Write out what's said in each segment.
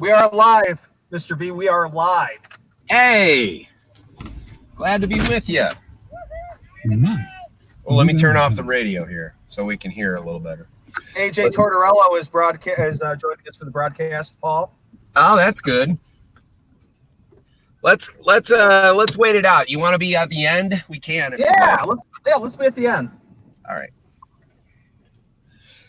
We are live, Mr. B. We are live. Hey, glad to be with you. Well, let me turn off the radio here so we can hear a little better. AJ Tortorello is joining us for the broadcast, Paul. Oh, that's good. Let's wait it out. You want to be at the end? We can. Let's be at the end. All right.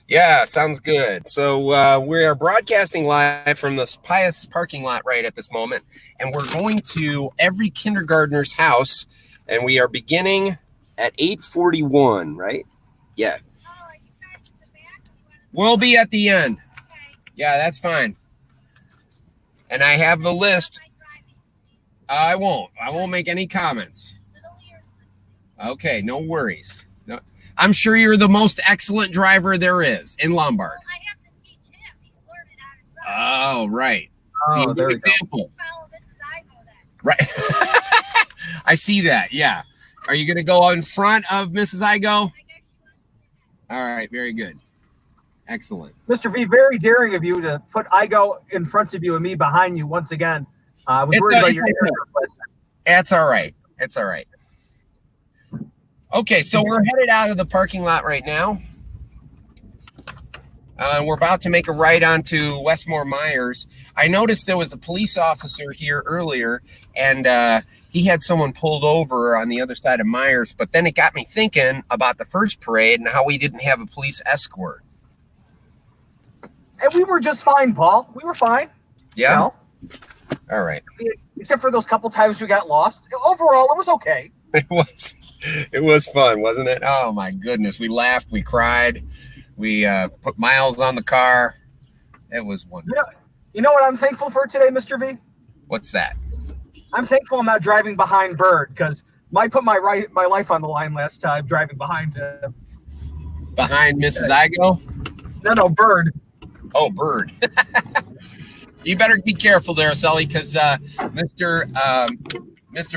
Yeah, sounds good. So we are broadcasting live from this Pius parking lot right at this moment, and we're going to every kindergartner's house, and we are beginning at 8:41, right? Yeah. We'll be at the end. Yeah, that's fine. And I have the list. I won't make any comments. Okay, no worries. No, I'm sure you're the most excellent driver there is in Lombard. Well, I have to teach him. He learned how to drive. Oh, right. Oh, there we go. Follow Mrs. Igo then. Right. I see that. Yeah. Are you going to go in front of Mrs. Igo? I guess she wants to. All right. Very good. Excellent. Mr. V, very daring of you to put Igo in front of you and me behind you once again. I was worried about your interest. That's all right. It's all right. Okay, so we're headed out of the parking lot right now. We're about to make a right onto Westmore Myers. I noticed there was a police officer here earlier, and he had someone pulled over on the other side of Myers, but then it got me thinking about the first parade and how we didn't have a police escort. And we were just fine, Paul. We were fine. Yeah? No. All right. Except for those couple times we got lost. Overall, it was okay. It was fun, wasn't it? Oh, my goodness. We laughed. We cried. We put miles on the car. It was wonderful. You know what I'm thankful for today, Mr. V? What's that? I'm thankful I'm not driving behind Bird, because I put my life on the line last time driving behind him. Behind Mrs. Igo? No, Bird. Oh, Bird. You better be careful there, Sully, because Mr.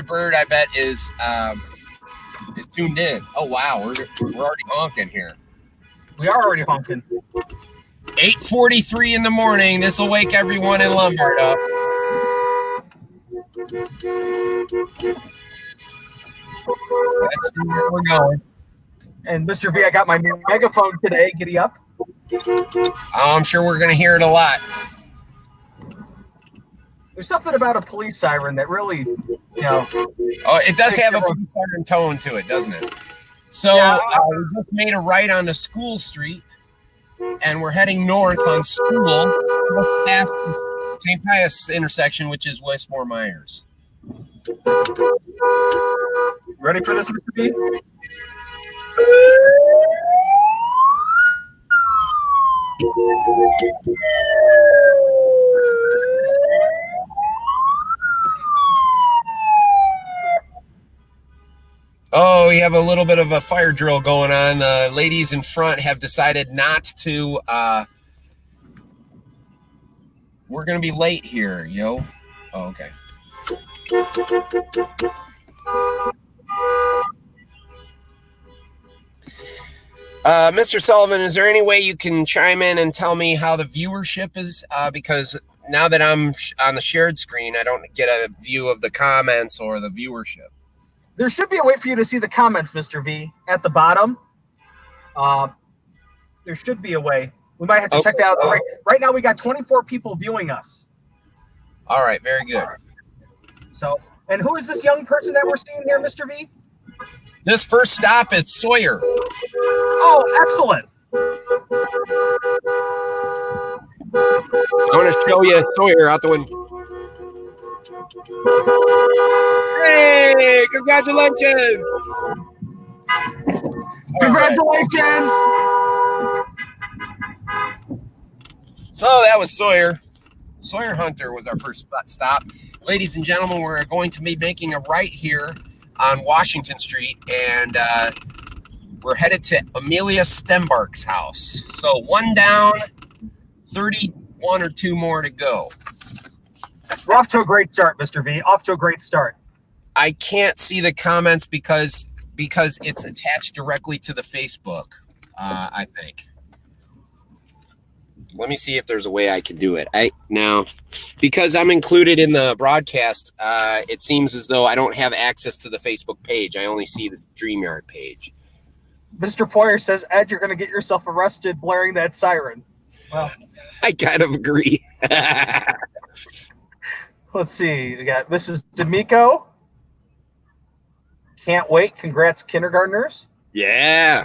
Bird, I bet, is tuned in. Oh, wow. We're already honking here. We are already honking. 8:43 in the morning. This will wake everyone in Lombard up. Let's see where we're going. And Mr. V, I got my megaphone today. Giddy up. I'm sure we're going to hear it a lot. There's something about a police siren that really, Oh, it does have a police siren tone to it, doesn't it? So we just made a right onto School Street, and we're heading north on School, past the St. Pius intersection, which is Westmore Myers. Ready for this, Mr. B? Oh, we have a little bit of a fire drill going on. The ladies in front have decided not to. We're going to be late here, yo. Oh, okay. Mr. Sullivan, is there any way you can chime in and tell me how the viewership is? Because now that I'm on the shared screen, I don't get a view of the comments or the viewership. There should be a way for you to see the comments, Mr. V, at the bottom. There should be a way. We might have to check that out. Right now, we got 24 people viewing us. All right, very good. So, and who is this young person that we're seeing here, Mr. V? This first stop is Sawyer. Oh, excellent. I want to show you Sawyer out the window. Hey, congratulations! Congratulations! So that was Sawyer. Sawyer Hunter was our first stop. Ladies and gentlemen, we're going to be making a right here on Washington Street, and we're headed to Amelia Stembark's house. So one down, 31 or 2 more to go. We're off to a great start, Mr. V. Off to a great start. I can't see the comments because it's attached directly to the Facebook, I think. Let me see if there's a way I can do it. Now, because I'm included in the broadcast, it seems as though I don't have access to the Facebook page. I only see the StreamYard page. Mr. Poyer says, Ed, you're going to get yourself arrested blaring that siren. Well, I kind of agree. let's see. We got Mrs. D'Amico. Can't wait. Congrats, kindergartners. Yeah,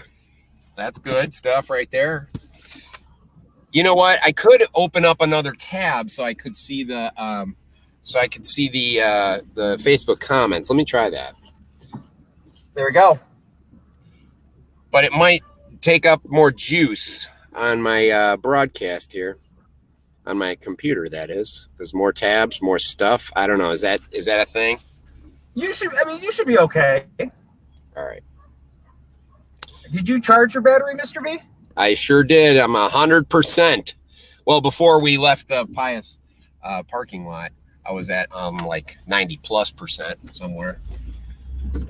that's good stuff right there. You know what? I could open up another tab so I could see the the Facebook comments. Let me try that. There we go. But it might take up more juice on my broadcast here, on my computer. That is, there's more tabs, more stuff. I don't know. Is that a thing? You should be okay. All right. Did you charge your battery, Mr. B? I sure did. I'm 100%. Well, before we left the Pius parking lot, I was at like 90+% somewhere.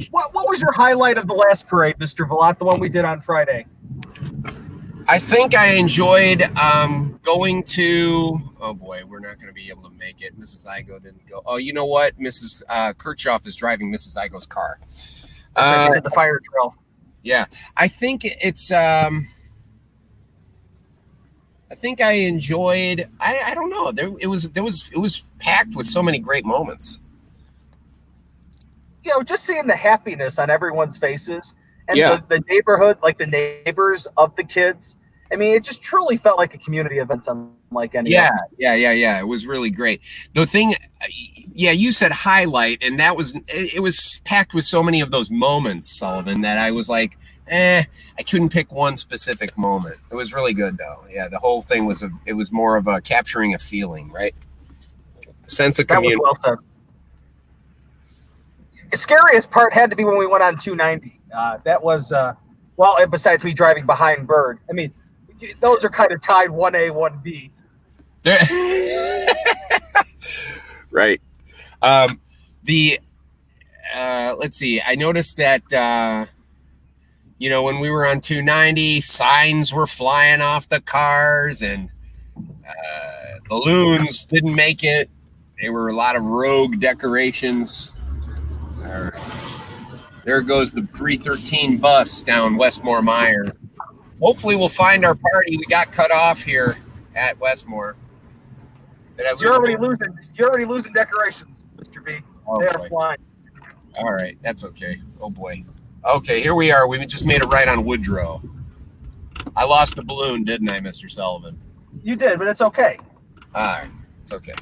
What was your highlight of the last parade, Mr. Velat, the one we did on Friday? I think I enjoyed going to. Oh boy, we're not going to be able to make it. Mrs. Igo didn't go. Oh, you know what? Mrs. Kirchhoff is driving Mrs. Igo's car. Did the fire drill. Yeah, I think it's. I think I enjoyed. I don't know. It was packed with so many great moments. You know, just seeing the happiness on everyone's faces and Yeah. the neighborhood, like the neighbors of the kids. I mean, it just truly felt like a community event unlike any other. Yeah. It was really great. The thing, you said highlight, and it was packed with so many of those moments, Sullivan, that I was like, I couldn't pick one specific moment. It was really good though. Yeah, the whole thing was more of a capturing a feeling, right? Sense of community. That was well said. The scariest part had to be when we went on 290. That was, besides me driving behind Bird. I mean, those are kind of tied 1A, 1B. Right. Let's see. I noticed that, when we were on 290, signs were flying off the cars and balloons didn't make it. There were a lot of rogue decorations. There goes the 313 bus down Westmore Myers. Hopefully we'll find our party. We got cut off here at Westmore. You're already losing decorations, Mr. B. Oh, they are boy. flying. All right, that's okay. Oh boy. Okay, here we are. We just made it right on Woodrow. I lost the balloon, didn't I, Mr. Sullivan? You did, but it's okay. All right, it's okay.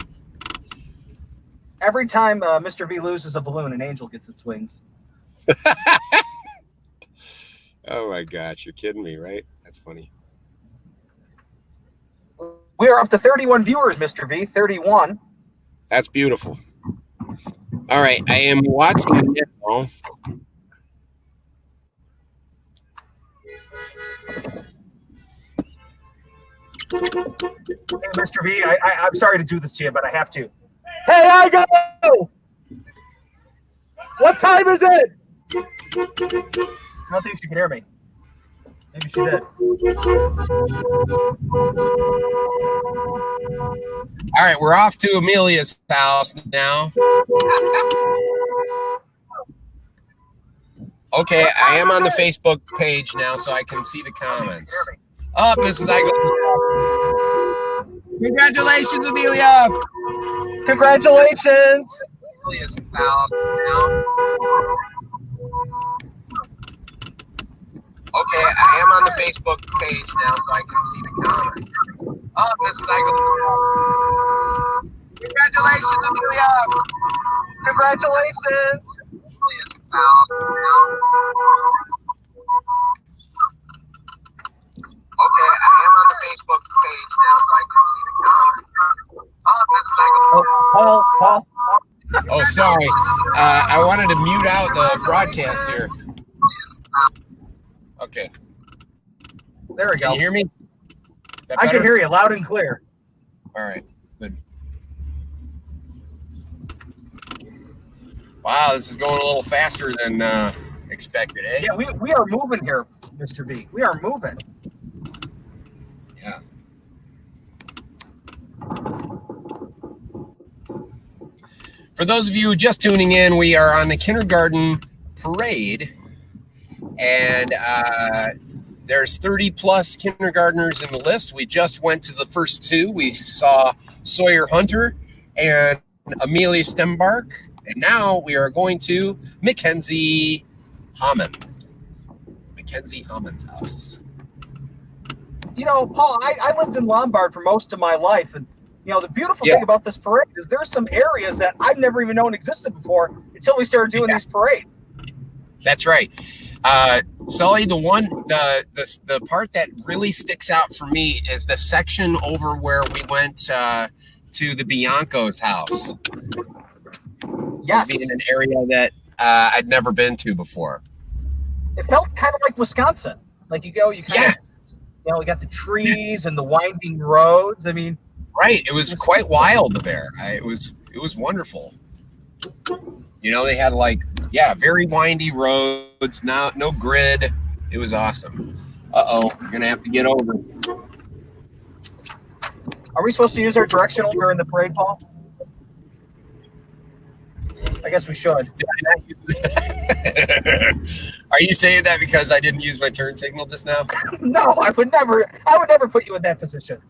Every time Mr. B loses a balloon, an angel gets its wings. Oh my gosh, you're kidding me, right? That's funny. We are up to 31 viewers, Mr. V. 31. That's beautiful. All right, I am watching now. Hey, Mr. V, I'm sorry to do this to you, but I have to. Hey, I go! What time is it? I don't think she can hear me. Maybe she did. All right, we're off to Amelia's house now. Okay, I am on the Facebook page now, so I can see the comments. Oh, Mrs. Igo. Congratulations, Amelia. Congratulations. Amelia's house now. Okay, I am on the Facebook page now, so I can see the comments. Oh, Mrs. Igo. Congratulations, Amelia. Congratulations. Amelia's house now. Okay, I am on the Facebook page now, so I can see the comments. Oh, Mrs. Igo. Paul. Oh, sorry. I wanted to mute out the broadcast here. Okay. There we go. Can you hear me? I can hear you loud and clear. All right. Good. Wow, this is going a little faster than expected, eh? Yeah, we are moving here, Mr. B. We are moving. Yeah. For those of you just tuning in, we are on the kindergarten parade, and there's 30 plus kindergartners in the list. We just went to the first two. We saw Sawyer Hunter and Amelia Stembark, and now we are going to Mackenzie Hammond. Mackenzie Hammond's house. You know, Paul, I lived in Lombard for most of my life, and you know, the beautiful thing about this parade is there's some areas that I've never even known existed before until we started doing these parades. That's right. Sully, the part that really sticks out for me is the section over where we went to the Bianco's house. Yes. Being an area that I'd never been to before. It felt kind of like Wisconsin. Like you kind of, you know, we got the trees and the winding roads. I mean, right. It was quite wild there. It was wonderful. You know, they had very windy roads, no grid. It was awesome. Uh-oh, you're going to have to get over. Are we supposed to use our directional during the parade, Paul? I guess we should. Are you saying that because I didn't use my turn signal just now? No, I would never put you in that position.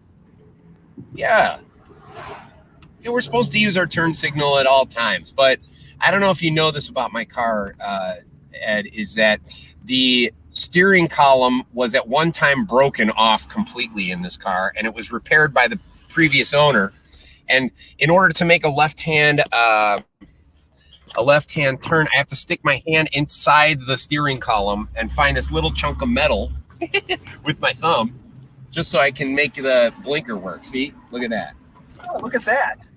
Yeah, we're supposed to use our turn signal at all times, but I don't know if you know this about my car, Ed, is that the steering column was at one time broken off completely in this car, and it was repaired by the previous owner. And in order to make a left-hand turn, I have to stick my hand inside the steering column and find this little chunk of metal with my thumb, just so I can make the blinker work. See, look at that. Oh, look at that.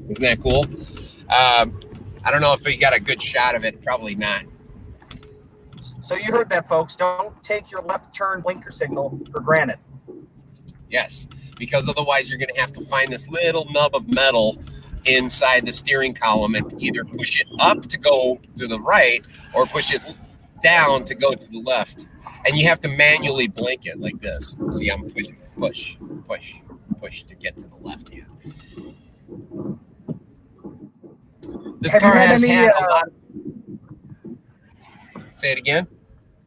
Isn't that cool? I don't know if we got a good shot of it. Probably not. So you heard that, folks. Don't take your left turn blinker signal for granted. Yes, because otherwise you're going to have to find this little nub of metal inside the steering column and either push it up to go to the right or push it down to go to the left. And you have to manually blink it like this. See, I'm pushing, push to get to the left here. This car has had a lot. Say it again.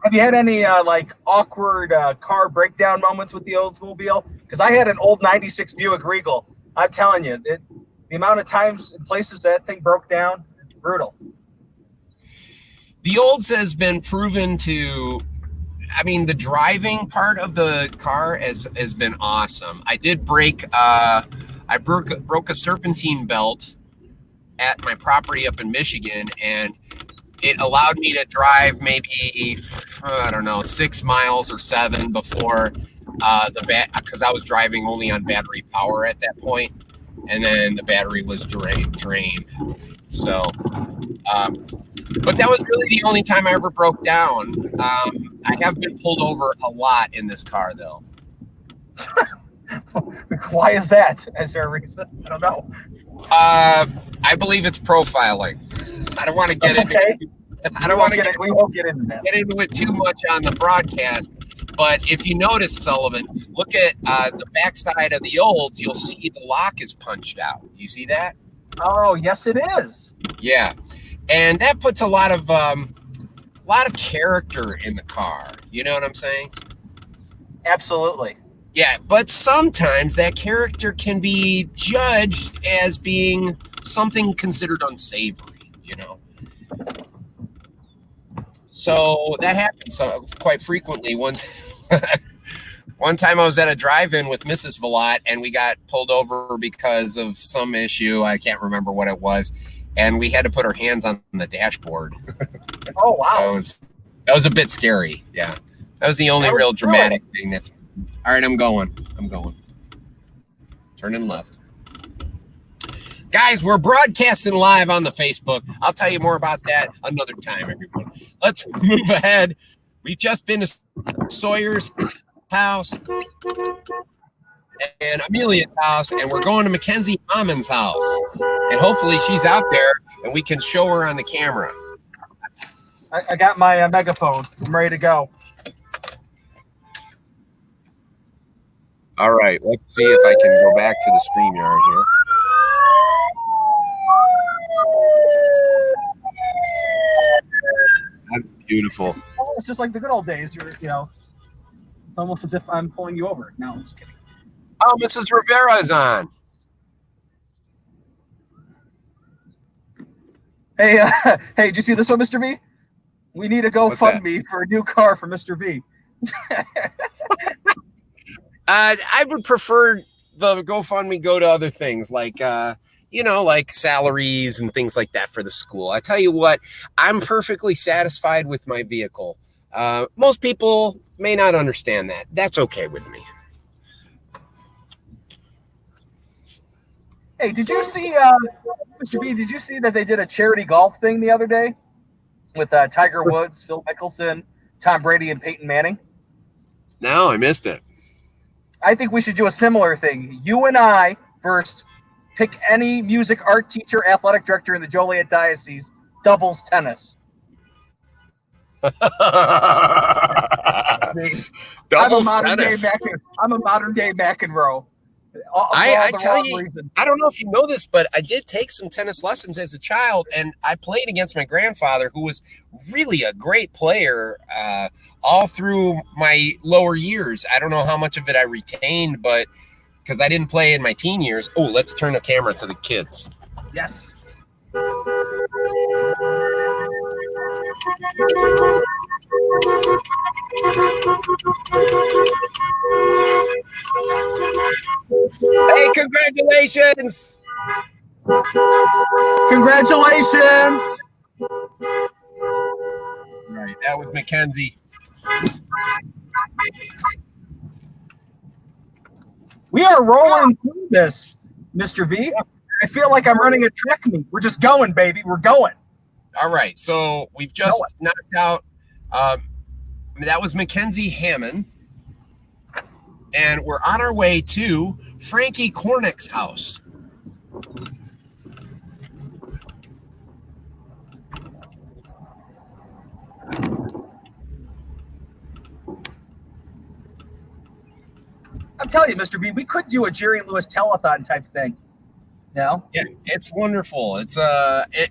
Have you had any awkward car breakdown moments with the Oldsmobile? Because I had an old '96 Buick Regal. I'm telling you, the amount of times and places that thing broke down, it's brutal. The Olds has been proven to. I mean, the driving part of the car has been awesome. I did break. I broke a serpentine belt at my property up in Michigan, and it allowed me to drive maybe, 6 miles or 7 before because I was driving only on battery power at that point, and then the battery was drained. So, but that was really the only time I ever broke down. I have been pulled over a lot in this car, though. Why is that? Is there a reason? I don't know. I believe it's profiling. I don't want to get into. I don't want to get. We won't get into that. Get into it too much on the broadcast. But if you notice, Sullivan, look at the backside of the Olds. You'll see the lock is punched out. You see that? Oh, yes, it is. Yeah, and that puts a lot of character in the car. You know what I'm saying? Absolutely. Yeah, but sometimes that character can be judged as being something considered unsavory, you know? So that happens quite frequently. One time I was at a drive-in with Mrs. Velat, and we got pulled over because of some issue. I can't remember what it was. And we had to put our hands on the dashboard. Oh, wow. That was a bit scary, yeah. That was the only real dramatic thing that's... All right, I'm going. Turning left. Guys, we're broadcasting live on the Facebook. I'll tell you more about that another time, everyone. Let's move ahead. We've just been to Sawyer's house and Amelia's house, and we're going to Mackenzie Hammond's house. And hopefully she's out there, and we can show her on the camera. I got my megaphone. I'm ready to go. All right, let's see if I can go back to the StreamYard here. Beautiful. It's just like the good old days. It's almost as if I'm pulling you over. No, I'm just kidding. Oh, Mrs. Rivera is on. Hey, hey, did you see this one, Mr. V? We need a GoFundMe for a new car for Mr. V. I would prefer the GoFundMe go to other things like, like salaries and things like that for the school. I tell you what, I'm perfectly satisfied with my vehicle. Most people may not understand that. That's okay with me. Hey, did you see, Mr. B, did you see that they did a charity golf thing the other day with Tiger Woods, Phil Mickelson, Tom Brady, and Peyton Manning? No, I missed it. I think we should do a similar thing. You and I first pick any music, art teacher, athletic director in the Joliet Diocese, doubles tennis. Doubles tennis. I'm a modern day McEnroe. I tell you, I don't know if you know this, but I did take some tennis lessons as a child, and I played against my grandfather, who was really a great player all through my lower years. I don't know how much of it I retained, but because I didn't play in my teen years. Oh, let's turn the camera to the kids. Yes. Hey, congratulations! Congratulations! Right, that was Mackenzie. We are rolling through this, Mr. V. I feel like I'm running a track meet. We're just going, baby. We're going. All right, so we've just knocked out. That was Mackenzie Hammond, and we're on our way to Frankie Cornick's house. I'm telling you, Mr. B, we could do a Jerry Lewis telethon type thing. No? Yeah, it's wonderful. It's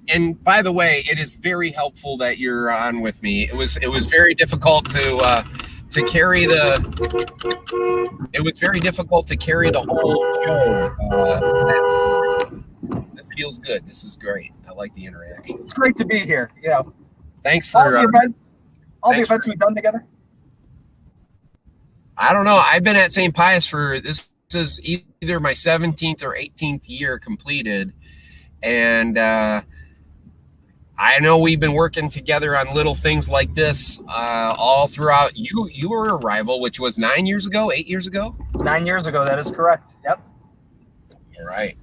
and by the way, it is very helpful that you're on with me. It was very difficult to carry the. It was very difficult to carry the whole show. This feels good. This is great. I like the interaction. It's great to be here. Yeah. Thanks for all the events we've done together. I don't know. I've been at St. Pius for this is either my 17th or 18th year completed. And I know we've been working together on little things like this all throughout. You were a rival, which was 9 years ago, 8 years ago? 9 years ago, that is correct. Yep. All right.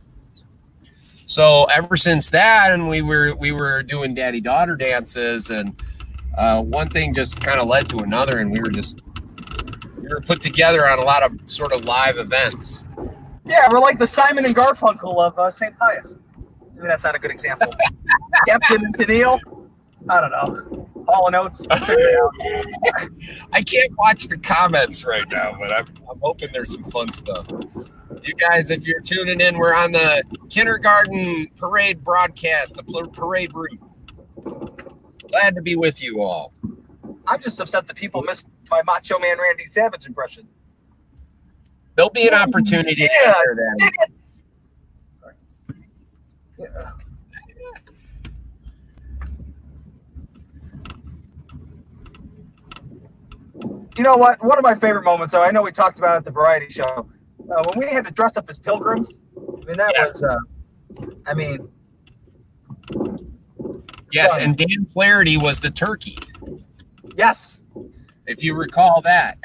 So ever since that, and we were doing daddy-daughter dances, and one thing just kind of led to another, and we were put together on a lot of sort of live events. Yeah, we're like the Simon and Garfunkel of St. Pius. Maybe that's not a good example. Captain and Tennille? I don't know. Hall and Oates? I can't watch the comments right now, but I'm hoping there's some fun stuff. You guys, if you're tuning in, we're on the kindergarten parade broadcast, the parade route. Glad to be with you all. I'm just upset that people missed my Macho Man Randy Savage impression. There'll be an opportunity to share that. Sorry. Yeah. You know what? One of my favorite moments, though, I know we talked about it at the variety show, when we had to dress up as pilgrims. I mean, that was, Yes, and Dan Flaherty was the turkey. Yes. If you recall that,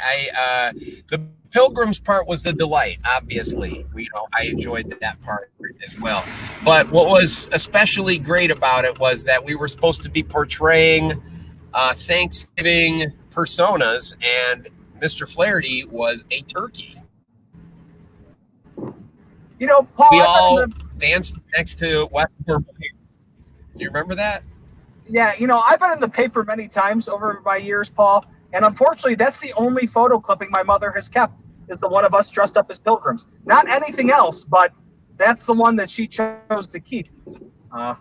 the Pilgrims part was the delight. Obviously, I enjoyed that part as well. But what was especially great about it was that we were supposed to be portraying Thanksgiving personas, and Mr. Flaherty was a turkey. Paul, we all danced next to Westport. Do you remember that? Yeah, I've been in the paper many times over my years, Paul. And unfortunately, that's the only photo clipping my mother has kept, is the one of us dressed up as pilgrims. Not anything else, but that's the one that she chose to keep for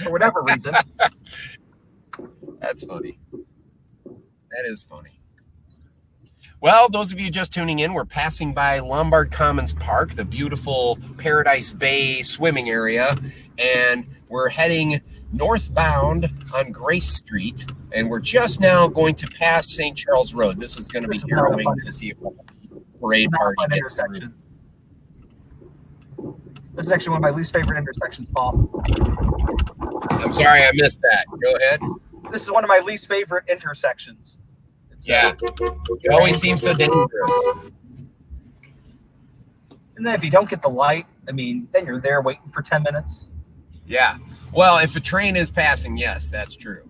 whatever reason. That's funny. That is funny. Well, those of you just tuning in, we're passing by Lombard Commons Park, the beautiful Paradise Bay swimming area, and we're heading northbound on Grace Street, and we're just now going to pass St. Charles Road. This is going to be harrowing to see if a parade party gets through. This is actually one of my least favorite intersections, Paul. I'm sorry, I missed that. Go ahead. This is one of my least favorite intersections. Yeah, it always seems so dangerous. And then if you don't get the light, I mean, then you're there waiting for 10 minutes. Yeah. Well, if a train is passing, yes, that's true.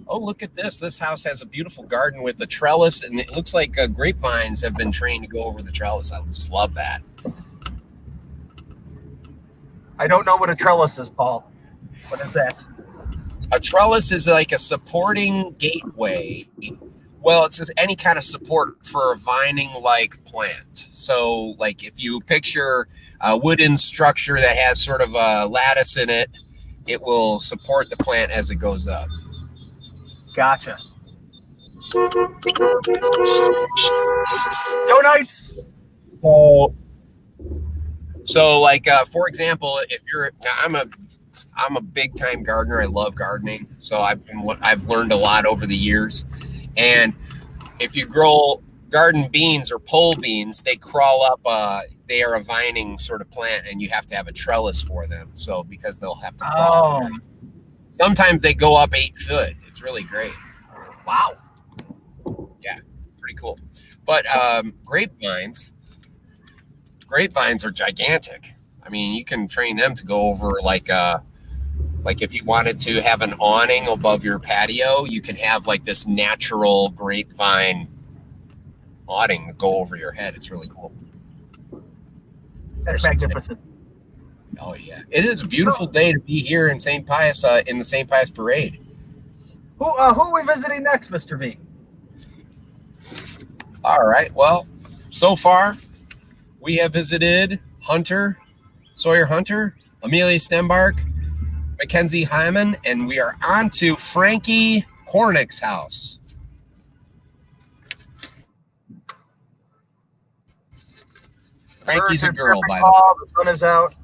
Oh, look at this. This house has a beautiful garden with a trellis, and it looks like grapevines have been trained to go over the trellis. I just love that. I don't know what a trellis is, Paul. What is that? A trellis is like a supporting gateway. Well, it's just any kind of support for a vining-like plant. So, like if you picture a wooden structure that has sort of a lattice in it, it will support the plant as it goes up. Gotcha. Donuts. So like for example, if you're, I'm a big time gardener. I love gardening, so I've learned a lot over the years. And if you grow garden beans or pole beans, they crawl up. They are a vining sort of plant, and you have to have a trellis for them. So because they'll have to crawl. Oh. Sometimes they go up 8 foot. It's really great. Wow. Yeah, pretty cool. But grapevines are gigantic. I mean, you can train them to go over like if you wanted to have an awning above your patio, you can have like this natural grapevine awning go over your head. It's really cool. That's magnificent. Oh yeah, it is a beautiful day to be here in St. Pius in the St. Pius Parade. Who are we visiting next, Mr. V? All right. Well, so far we have visited Sawyer Hunter, Amelia Stembark, Mackenzie Hyman, and we are on to Frankie Hornick's house. Frankie's a girl, by the way. The sun is out.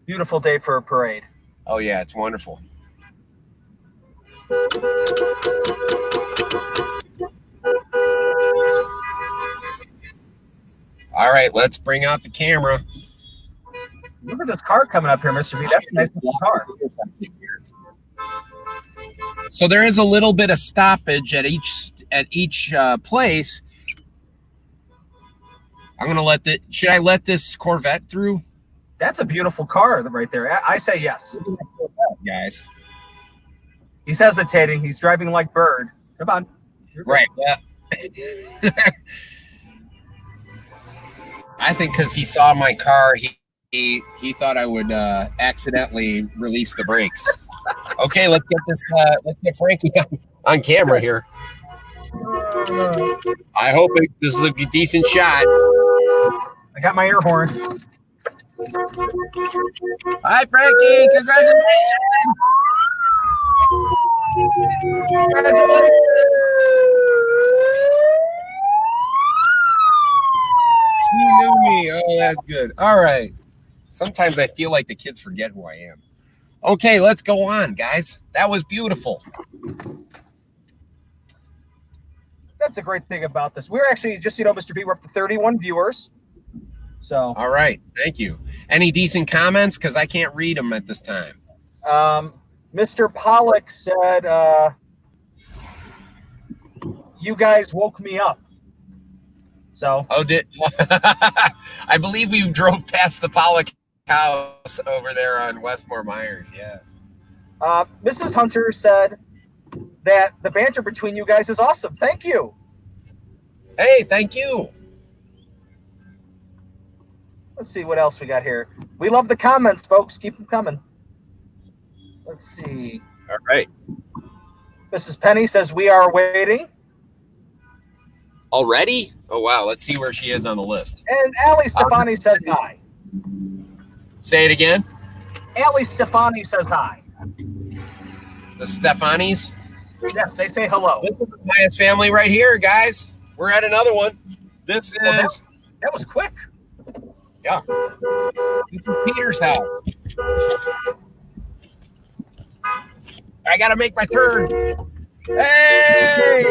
Beautiful day for a parade. Oh, yeah, it's wonderful. All right, let's bring out the camera. Look at this car coming up here, Mr. V. That's a nice little car. So there is a little bit of stoppage at each place. I'm gonna should I let this Corvette through? That's a beautiful car right there. I say yes. Guys. He's hesitating. He's driving like Bird. Come on. Right. Yeah. I think because he saw my car, he thought I would accidentally release the brakes. Okay, let's get Frankie on camera here. I hope this is a decent shot. I got my air horn. Hi, Frankie! Congratulations! She knew me. Oh, that's good. All right. Sometimes I feel like the kids forget who I am. Okay, let's go on, guys. That was beautiful. That's a great thing about this. We're actually, just Mr. V, we're up to 31 viewers. So. All right. Thank you. Any decent comments? Because I can't read them at this time. Mr. Pollock said, you guys woke me up. So. Oh, I believe we drove past the Pollock house over there on Westmore Myers. Yeah. Mrs. Hunter said that the banter between you guys is awesome. Thank you. Hey, thank you. Let's see what else we got here. We love the comments, folks. Keep them coming. Let's see. All right. Mrs. Penny says we are waiting. Already? Oh, wow. Let's see where she is on the list. And Allie Stefani says hi. Say it again. Allie Stefani says hi. The Stefanis. Yes, they say hello. This is the Pius family right here, guys. We're at another one. This is that was quick. Yeah. This is Peter's house. I gotta make my turn. Hey!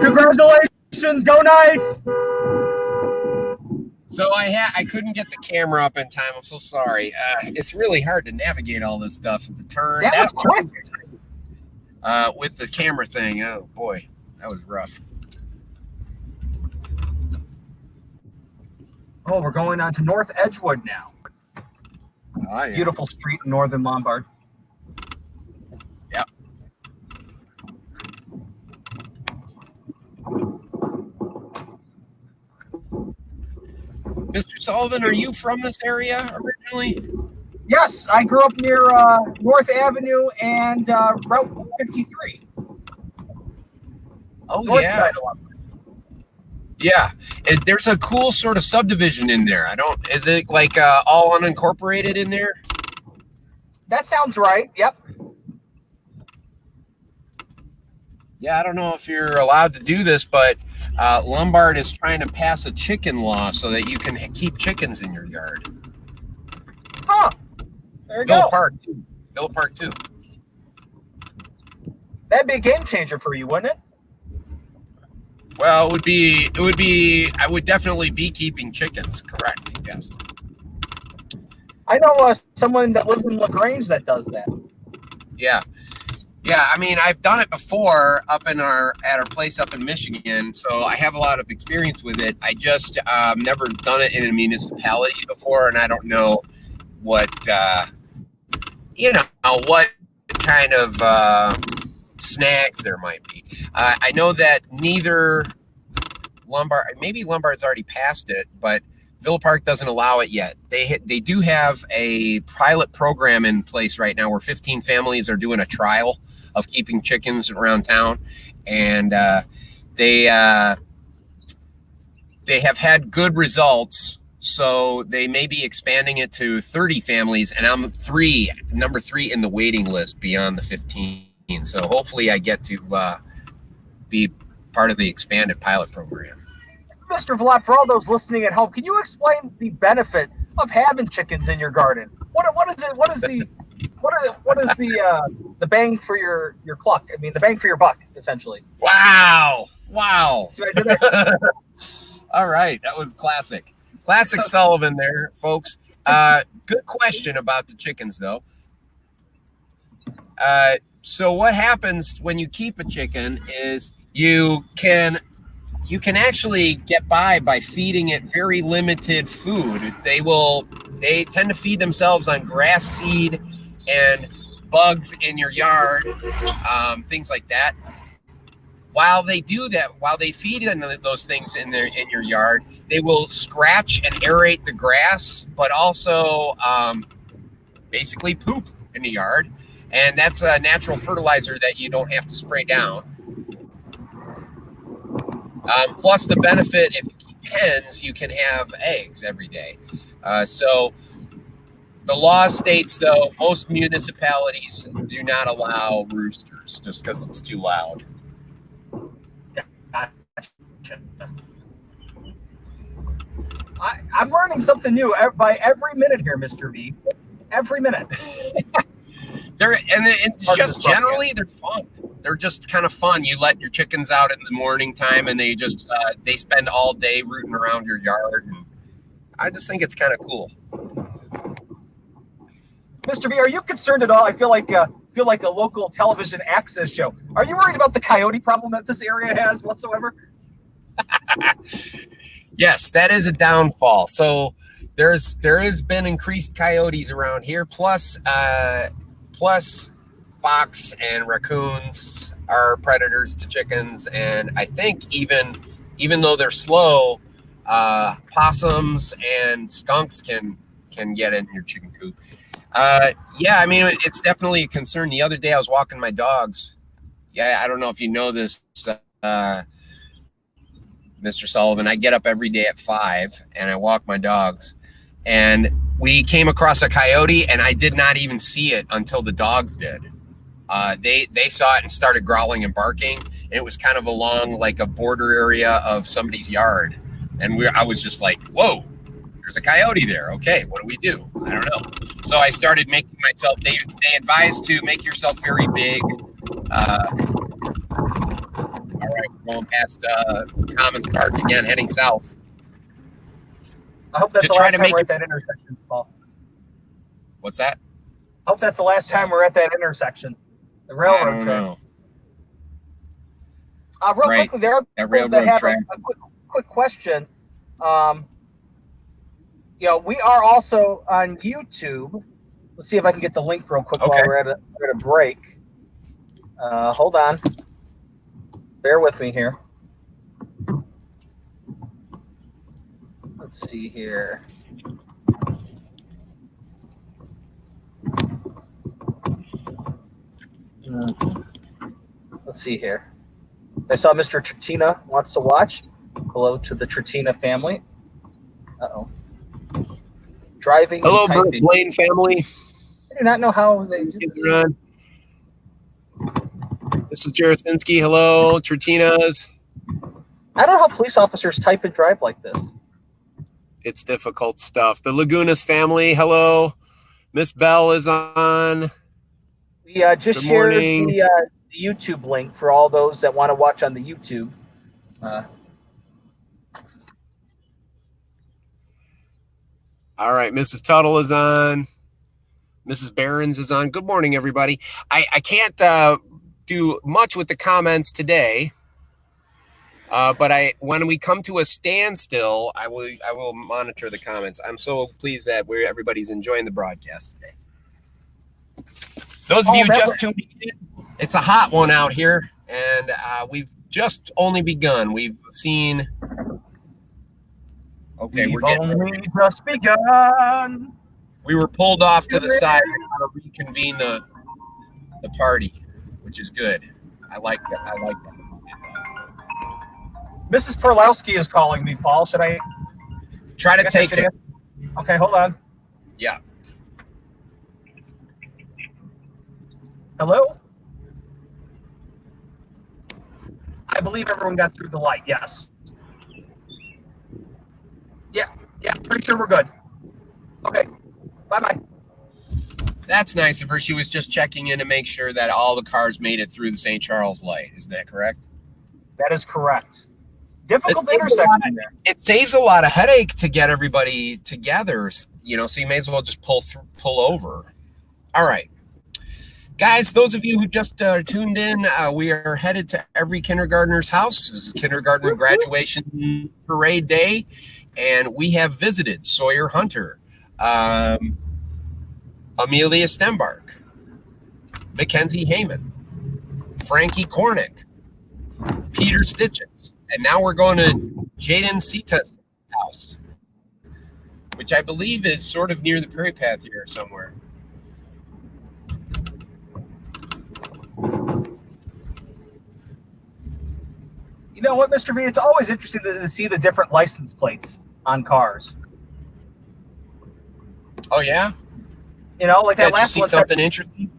Congratulations! Congratulations! Go Knights! So I couldn't get the camera up in time. I'm so sorry. It's really hard to navigate all this stuff. The turn. That was quick. With the camera thing. Oh boy, that was rough. Oh, we're going on to North Edgewood now. Oh, yeah. Beautiful street in northern Lombard. Yep. Mr. Sullivan, are you from this area originally? Yes, I grew up near North Avenue and Route 53. Oh, North yeah. side of Lombard. Yeah. There's a cool sort of subdivision in there. Is it like all unincorporated in there? That sounds right. Yep. Yeah, I don't know if you're allowed to do this, but Lombard is trying to pass a chicken law so that you can keep chickens in your yard. Huh. There you Villa go. Park too. That'd be a game changer for you, wouldn't it? Well, I would definitely be keeping chickens, correct? Yes. I know someone that lives in LaGrange that does that. Yeah. Yeah, I mean, I've done it before at our place up in Michigan, so I have a lot of experience with it. I just never done it in a municipality before, and I don't know what what kind of snags there might be. I know that neither maybe Lombard's already passed it, but Villa Park doesn't allow it yet. They do have a pilot program in place right now where 15 families are doing a trial of keeping chickens around town, and they have had good results. So they may be expanding it to 30 families, and I'm number three in the waiting list beyond the 15. So hopefully I get to be part of the expanded pilot program. Mr. Velat, for all those listening at home, can you explain the benefit of having chickens in your garden? What is it? What is the bang for your cluck? I mean, the bang for your buck, essentially. Wow. See what I did there? All right, that was classic Sullivan there, folks. Good question about the chickens, though. So what happens when you keep a chicken is you can actually get by feeding it very limited food. They tend to feed themselves on grass seed and bugs in your yard, things like that. While they do that, while they feed those things in your yard, they will scratch and aerate the grass, but also basically poop in the yard. And that's a natural fertilizer that you don't have to spray down. Plus the benefit, if you keep hens, you can have eggs every day. So the law states, though, most municipalities do not allow roosters just because it's too loud. I'm learning something new by every minute here, Mr. V. Every minute. They're just generally they're fun. They're just kind of fun. You let your chickens out in the morning time, and they just they spend all day rooting around your yard. And I just think it's kind of cool. Mr. V, are you concerned at all? I feel like a local television access show. Are you worried about the coyote problem that this area has whatsoever? Yes, that is a downfall. So there has been increased coyotes around here. Plus fox and raccoons are predators to chickens, and I think even though they're slow, possums and skunks can get in your chicken coop. Yeah, I mean, it's definitely a concern. The other day I was walking my dogs. Yeah, I don't know if you know this, Mr. Sullivan. I get up every day at 5 and I walk my dogs. and we came across a coyote, and I did not even see it until the dogs did. They saw it and started growling and barking, and it was kind of along like a border area of somebody's yard, and I was just like, whoa, there's a coyote there. Okay, what do we do? I don't know. So I started making myself, they advised to make yourself very big. All right, we're going past Commons Park again, heading south. I hope that's the last time we're at that intersection, Paul. What's that? I hope that's the last time we're at that intersection. The railroad track. Real quickly, there are people that have a quick question. We are also on YouTube. Let's see if I can get the link real quick while we're at a break. Hold on. Bear with me here. Let's see here. Let's see here. I saw Mr. Tratina wants to watch. Hello to the Tratina family. Uh-oh. Driving. Hello, Blaine family. I do not know how they do this. This is Jarasinski. Hello, Tratinas. I don't know how police officers type and drive like this. It's difficult stuff. The Lagunas family. Hello. Miss Bell is on. We just shared the YouTube link for all those that want to watch on the YouTube. All right, Mrs. Tuttle is on. Mrs. Barons is on. Good morning, everybody. I can't do much with the comments today, but when we come to a standstill, I will monitor the comments. I'm so pleased that everybody's enjoying the broadcast today. Those of you just tuned in, it's a hot one out here, and we've just only begun. We've seen. Okay, we're only just begun. We were pulled off to the side to reconvene the party, which is good. I like that. I like that. Mrs. Perlowski is calling me, Paul. Should I try to take it? Okay, hold on. Yeah. Hello? I believe everyone got through the light, yes. Yeah, pretty sure we're good. Okay, bye-bye. That's nice of her. She was just checking in to make sure that all the cars made it through the St. Charles light. Isn't that correct? That is correct. Difficult intersection there. It saves a lot of headache to get everybody together, so you may as well just pull over. All right. Guys, those of you who just tuned in, we are headed to every kindergartner's house. This is kindergarten graduation parade day, and we have visited Sawyer Hunter, Amelia Stembark, Mackenzie Heyman, Frankie Cornick, Peter Stitches, and now we're going to Jaden Sita's house, which I believe is sort of near the Prairie Path here somewhere. You know what, Mr. V? It's always interesting to see the different license plates on cars. Oh, yeah? Like that last one. Something interesting?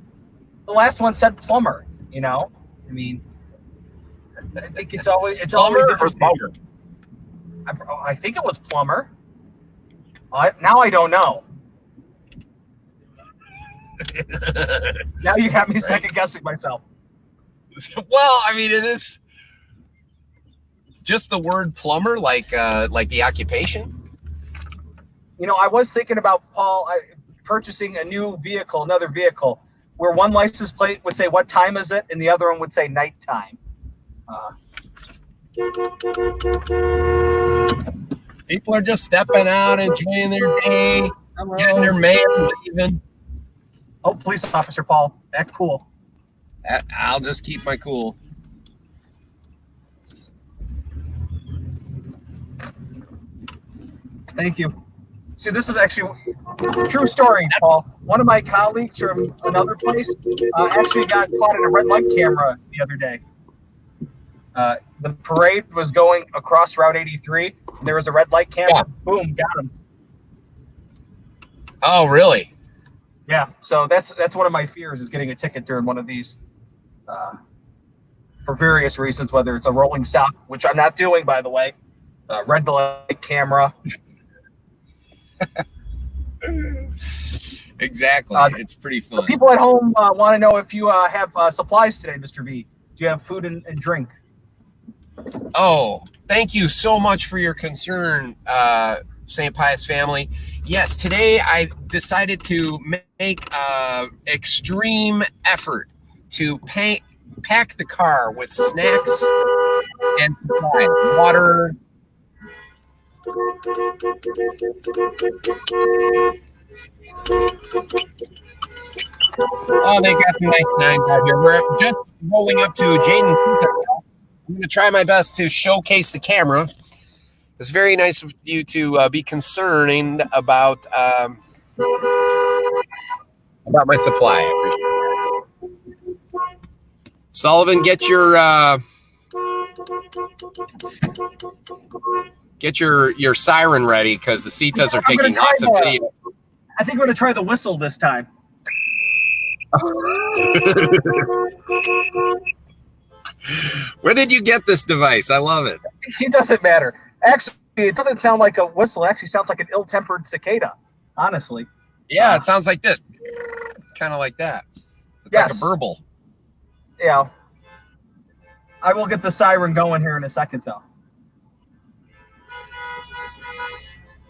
The last one said plumber, I mean, I think it's always interesting. I think it was plumber. Now I don't know. Now you got me second guessing myself. Well, I mean, it is just the word plumber, like the occupation. I was thinking about Paul purchasing another vehicle, where one license plate would say what time is it, and the other one would say nighttime. People are just stepping out, enjoying their day, getting their mail, leaving. Oh, police officer Paul, act cool. I'll just keep my cool. Thank you. See, this is actually a true story, Paul. One of my colleagues from another place actually got caught in a red light camera the other day. The parade was going across Route 83, and there was a red light camera. Yeah. Boom, got him. Oh, really? Yeah. So that's one of my fears is getting a ticket during one of these, for various reasons. Whether it's a rolling stop, which I'm not doing, by the way, red light camera. Exactly. It's pretty fun. People at home want to know if you have supplies today, Mr. V. Do you have food and drink? Oh, thank you so much for your concern, St. Pius family. Yes, today I decided to make extreme effort to pack the car with snacks and supplies, water. Oh, they got some nice signs out here. We're just rolling up to Jaden's house. I'm going to try my best to showcase the camera. It's very nice of you to be concerned about my supply. Sullivan, get your siren ready because the Cetas are taking lots of video. I think we're going to try the whistle this time. Where did you get this device? I love it. It doesn't matter. Actually, it doesn't sound like a whistle. It actually sounds like an ill-tempered cicada, honestly. Yeah, it sounds like this. Kind of like that. It's like a burble. Yeah. I will get the siren going here in a second, though.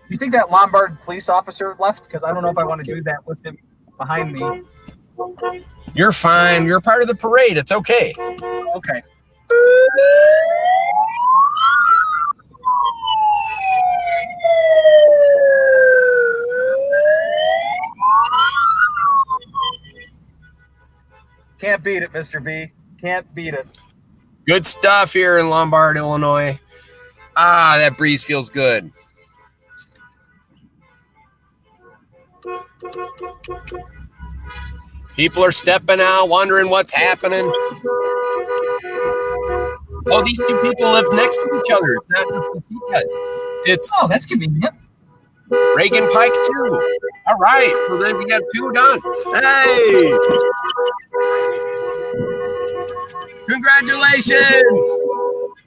Do you think that Lombard police officer left? Because I don't know if I want to do that with him behind me. You're fine. You're part of the parade. It's okay. Okay. Can't beat it, Mr. V. Can't beat it. Good stuff here in Lombard, Illinois. Ah, that breeze feels good. People are stepping out, wondering what's happening. Oh, these two people live next to each other. It's not just the Cetas. It's that's convenient. Reagan Pike too. All right, so then we got two done. Hey! Congratulations!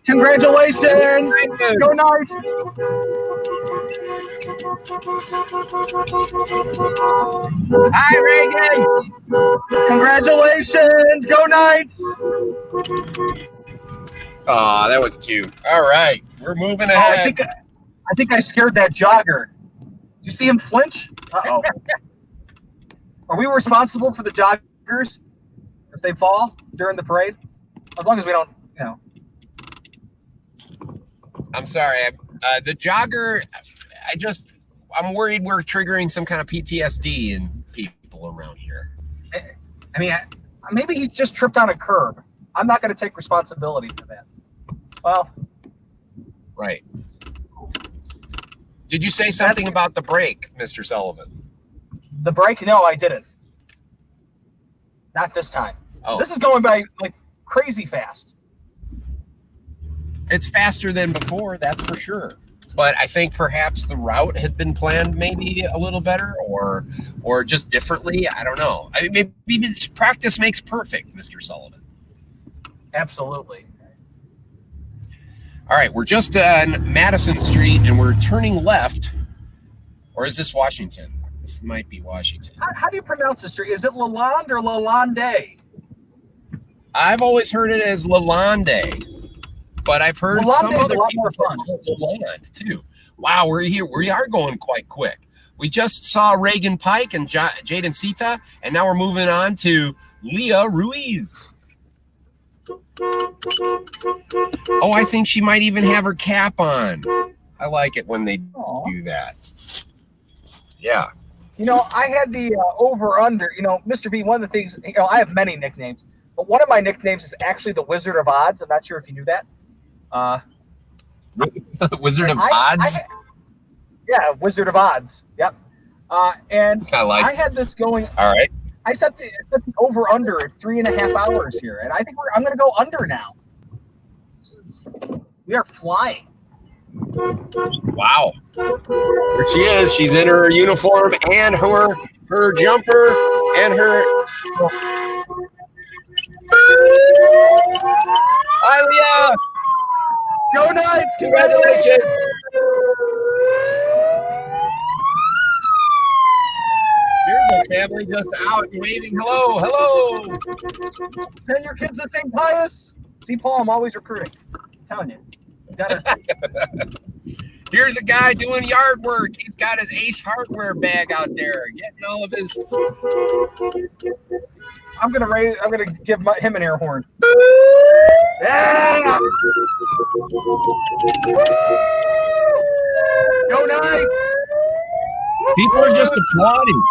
Congratulations! Go Knights! Hi, Reagan! Congratulations! Go Knights! Oh, that was cute. All right, we're moving ahead. I think I scared that jogger. Did you see him flinch? Uh-oh. Are we responsible for the joggers if they fall during the parade? As long as we don't, I'm sorry. The jogger, I'm worried we're triggering some kind of PTSD in people around here. I mean, maybe he just tripped on a curb. I'm not going to take responsibility for that. Well. Right. Did you say something about the break, Mr. Sullivan? The break? No, I didn't. Not this time. Oh. This is going by like crazy fast. It's faster than before, that's for sure. But I think perhaps the route had been planned maybe a little better or just differently. I don't know. I mean, maybe practice makes perfect, Mr. Sullivan. Absolutely. All right, we're just on Madison Street and we're turning left. Or is this Washington? This might be Washington. How do you pronounce the street? Is it Lalonde or Lalonde? I've always heard it as Lalonde, but I've heard some other people say Lalonde too. Wow, we're here. We are going quite quick. We just saw Reagan Pike and Jaden Ceta, and now we're moving on to Leah Ruiz. Oh, I think she might even have her cap on. I like it when they do that. Yeah. I had the over-under. Mr. B, one of the things, I have many nicknames, but one of my nicknames is actually the Wizard of Odds. I'm not sure if you knew that. Wizard of Odds? Yeah, Wizard of Odds. Yep. And I had this going. All right. I set the over-under at 3.5 hours here, and I think I'm going to go under now. We are flying. Wow. There she is. She's in her uniform and her jumper and her. Hi, Leah. Go Knights! Congratulations. Here's the family just out and waving. Hello, hello. Send your kids to St. Pius. See, Paul, I'm always recruiting. I'm telling you. You gotta. Here's a guy doing yard work. He's got his Ace Hardware bag out there, getting all of his. I'm gonna give him an air horn. Yeah! Go Knights! People are just applauding.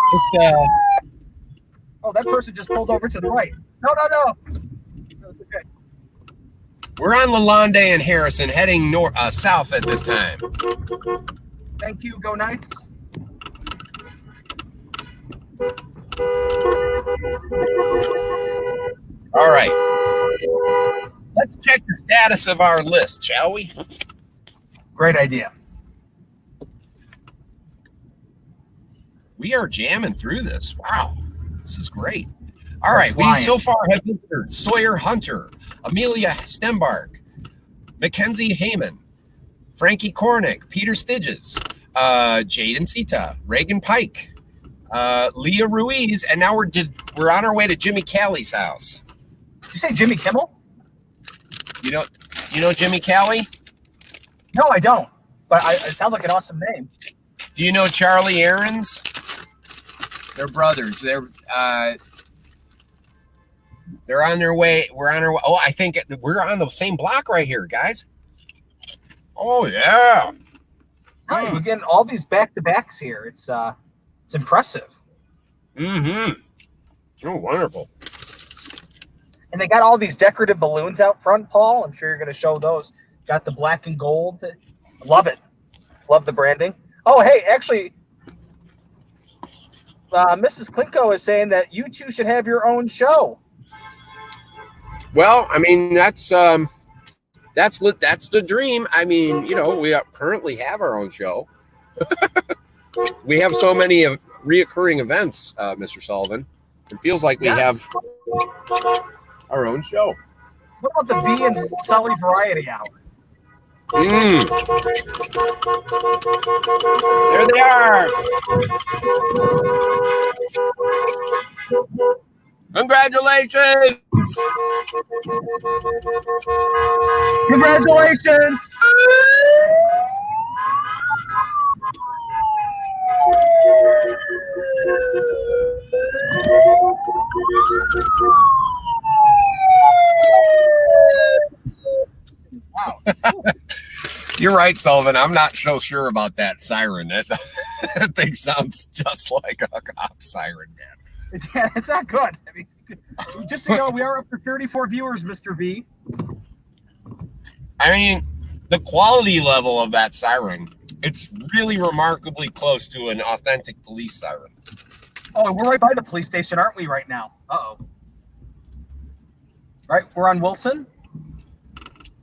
Oh, that person just pulled over to the right. No. No, it's okay. We're on Lalonde and Harrison, heading south at this time. Thank you. Go Knights. All right. Let's check the status of our list, shall we? Great idea. We are jamming through this. Wow. This is great. All right. We so far have entered Sawyer Hunter, Amelia Stembark, Mackenzie Heyman, Frankie Cornick, Peter Stidges, Jaden Sita, Reagan Pike, Leah Ruiz, and now we're on our way to Jimmy Callie's house. Did you say Jimmy Kimmel? You know Jimmy Callie? No, I don't. But it sounds like an awesome name. Do you know Charlie Aarons? They're brothers. They're on their way. We're on our way. Oh, I think we're on the same block right here, guys. Oh yeah. Oh, we're getting all these back-to-backs here. It's impressive. Mm-hmm. Oh, wonderful. And they got all these decorative balloons out front, Paul. I'm sure you're going to show those. Got the black and gold. Love it. Love the branding. Oh, hey, actually, Mrs. Klinko is saying that you two should have your own show. Well, I mean, that's the dream. I mean, we currently have our own show. We have so many reoccurring events, Mr. Sullivan. It feels like we have our own show. What about the B and Sully Variety Hour? There they are. Congratulations. Congratulations. Wow. You're right, Sullivan. I'm not so sure about that siren. That thing sounds just like a cop siren, man. Yeah, it's not good. I mean, just so you know, we are up to 34 viewers, Mr. V. I mean, the quality level of that siren, it's really remarkably close to an authentic police siren. Oh, we're right by the police station, aren't we, right now? Uh-oh. Right, we're on Wilson?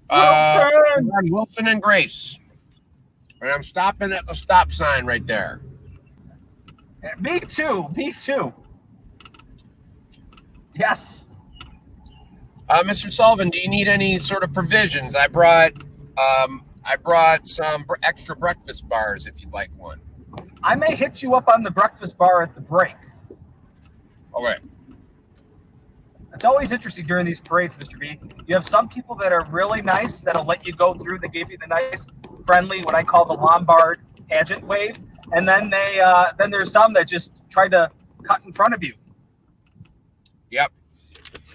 Wilson and Grace. And I'm stopping at the stop sign right there. Me too. Yes. Mr. Sullivan, do you need any sort of provisions? I brought some extra breakfast bars if you'd like one. I may hit you up on the breakfast bar at the break. All right. It's always interesting during these parades, Mr. B. You have some people that are really nice that'll let you go through. They give you the nice, friendly, what I call the Lombard pageant wave, and then then there's some that just try to cut in front of you. Yep.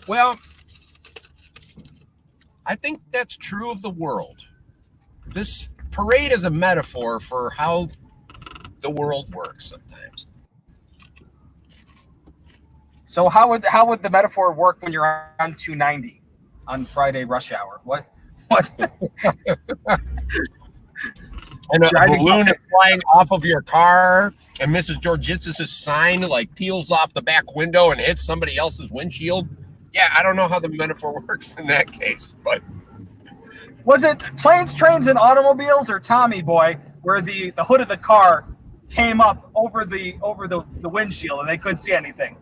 Well, I think that's true of the world. This parade is a metaphor for how the world works sometimes. So how would the metaphor work when you're on 290 on Friday rush hour? What? And a balloon is flying off of your car, and Mrs. Georgitsis's sign peels off the back window and hits somebody else's windshield. Yeah, I don't know how the metaphor works in that case, but Was it Planes, Trains, and Automobiles or Tommy Boy, where the hood of the car came up over the windshield and they couldn't see anything?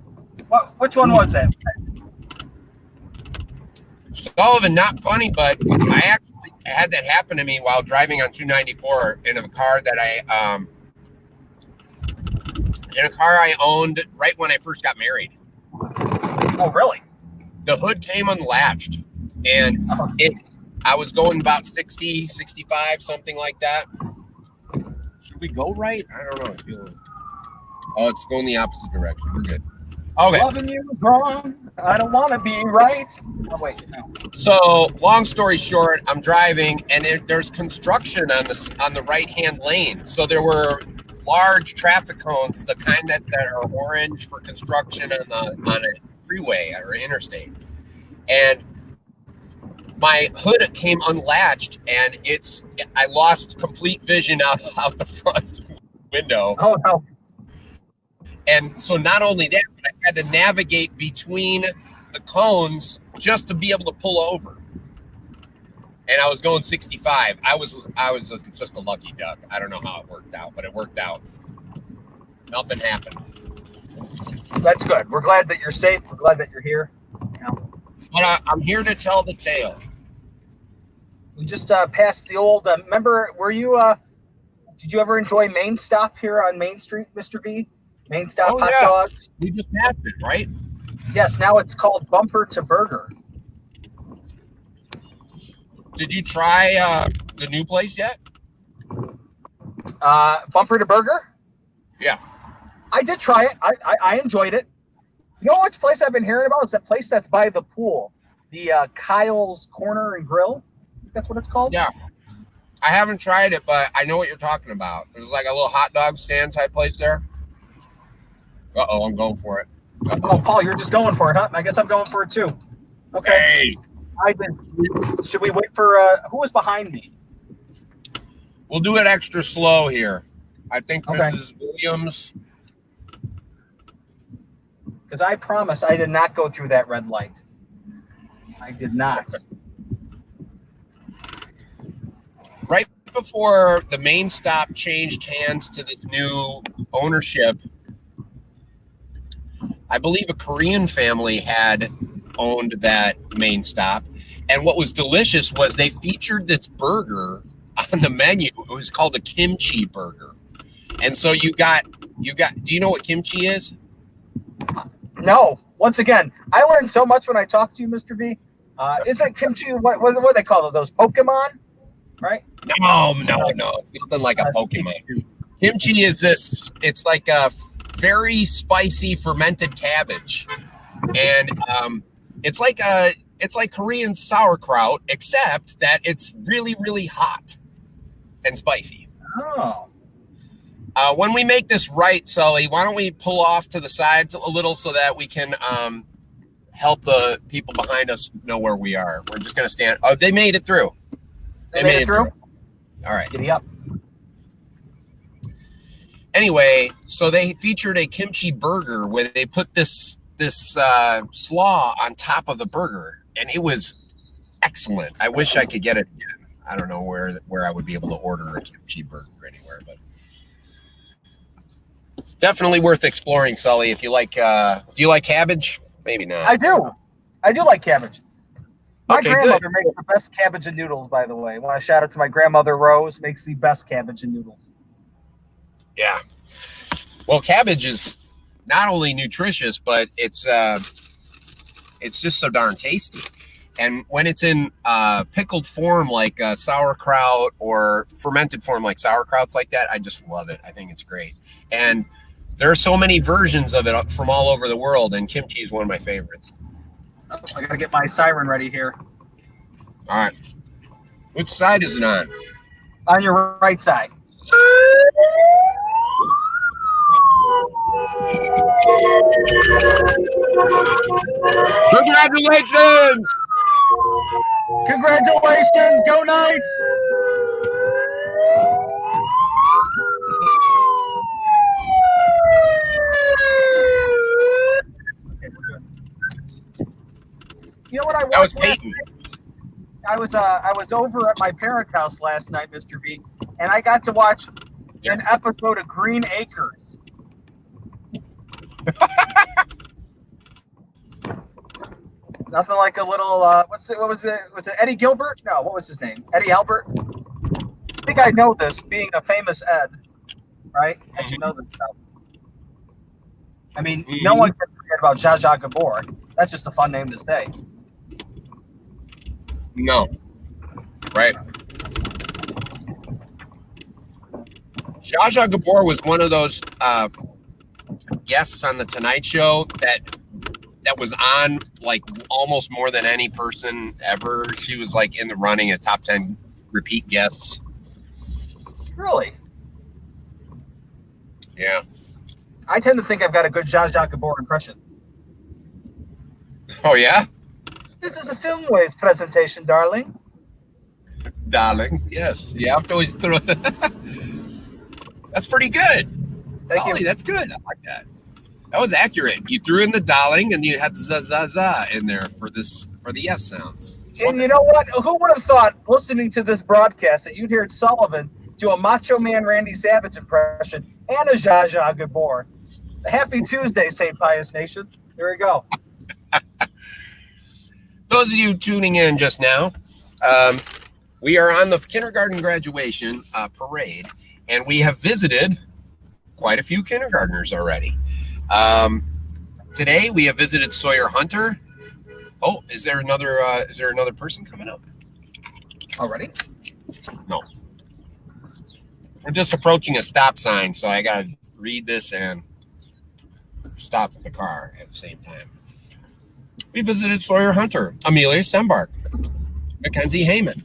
Which one was that? Sullivan, not funny, but I actually had that happen to me while driving on 294 in a car that I owned right when I first got married. Oh, really? The hood came unlatched, and I was going about 60, 65, something like that. Should we go right? I don't know. Oh, it's going the opposite direction. We're good. Okay. Loving you is wrong. I don't want to be right. Oh, wait. No. So, long story short, I'm driving, and there's construction on the right-hand lane. So there were large traffic cones, the kind that are orange for construction on a freeway or interstate. And my hood came unlatched, and I lost complete vision out the front window. Oh, no. And so not only that, but I had to navigate between the cones just to be able to pull over. And I was going 65. I was just a lucky duck. I don't know how it worked out, but it worked out. Nothing happened. That's good. We're glad that you're safe. We're glad that you're here. But I'm here to tell the tale. We just passed the old. Remember, did you ever enjoy Main Stop here on Main Street, Mr. V? Main Stop hot dogs. We just passed it, right? Yes. Now it's called Bumper to Burger. Did you try the new place yet? Bumper to Burger? Yeah. I did try it. I enjoyed it. You know which place I've been hearing about? It's that place that's by the pool. The Kyle's Corner and Grill. That's what it's called? Yeah. I haven't tried it, but I know what you're talking about. There's like a little hot dog stand type place there. Uh-oh, I'm going for it. Oh, Paul, you're just going for it, huh? I guess I'm going for it too. Okay. Hey. Should we wait for who was behind me? We'll do it extra slow here. I think Okay. Mrs. Williams. Because I promise I did not go through that red light. I did not. Right before the Main Stop changed hands to this new ownership, I believe a Korean family had owned that Main Stop. And what was delicious was they featured this burger on the menu. It was called a kimchi burger. And so you got, do you know what kimchi is? No. Once again, I learned so much when I talked to you, Mr. V. Isn't kimchi, what do they call it? Those Pokemon? Right? No. It's nothing like a Pokemon. Kimchi is this, it's like a very spicy fermented cabbage. And it's like Korean sauerkraut, except that it's really, really hot and spicy. Oh. When we make this right, Sully, why don't we pull off to the sides a little so that we can help the people behind us know where we are. We're just going to stand. Oh, they made it through. They made it through? All right. Giddy up. Anyway, so they featured a kimchi burger where they put this slaw on top of the burger, and it was excellent. I wish I could get it again. I don't know where I would be able to order a kimchi burger anywhere, but definitely worth exploring, Sully. If you like, do you like cabbage? Maybe not. I do like cabbage. My Okay, grandmother good. makes the best cabbage and noodles, by the way. I want to shout out to my grandmother, Rose, makes the best cabbage and noodles. Yeah. Well, cabbage is not only nutritious, but it's just so darn tasty. And when it's in pickled form like sauerkraut or fermented form like sauerkrauts like that, I just love it. I think it's great. And there are so many versions of it from all over the world, and kimchi is one of my favorites. I got to get my siren ready here. All right. Which side is it on? On your right side. Congratulations! Congratulations! Go Knights! Okay, we're good. You know what I watched? That was Peyton. I was over at my parents' house last night, Mr. B, and I got to watch an episode of Green Acres. Nothing like a little what was it? Was it Eddie Gilbert? No, what was his name? Eddie Albert? I think I know this, being a famous Ed, right? I should know this stuff. I mean, no one can forget about Zsa Zsa Gabor. That's just a fun name to say. No. Right. Zsa Zsa Gabor was one of those guests on the Tonight Show that was on like almost more than any person ever. She was like in the running at top 10 repeat guests. Really? Yeah. I tend to think I've got a good Zsa Zsa Gabor impression. Oh, yeah? This is a Filmways presentation, darling. Darling, yes. You have to always throw That's pretty good. Thank Solly, you. that's good. I like that. That was accurate. You threw in the darling and you had za za za in there for the yes sounds. And you know what? Who would have thought, listening to this broadcast, that you'd hear Sullivan do a Macho Man Randy Savage impression and a Zsa Zsa Gabor? Happy Tuesday, St. Pius Nation. Here we go. Those of you tuning in just now, we are on the kindergarten graduation parade, and we have visited quite a few kindergartners already. Today we have visited Sawyer Hunter. Oh, is there another person coming up Already? No. We're just approaching a stop sign, so I gotta read this and stop the car at the same time. We visited Sawyer Hunter, Amelia Stenbark, Mackenzie Heyman.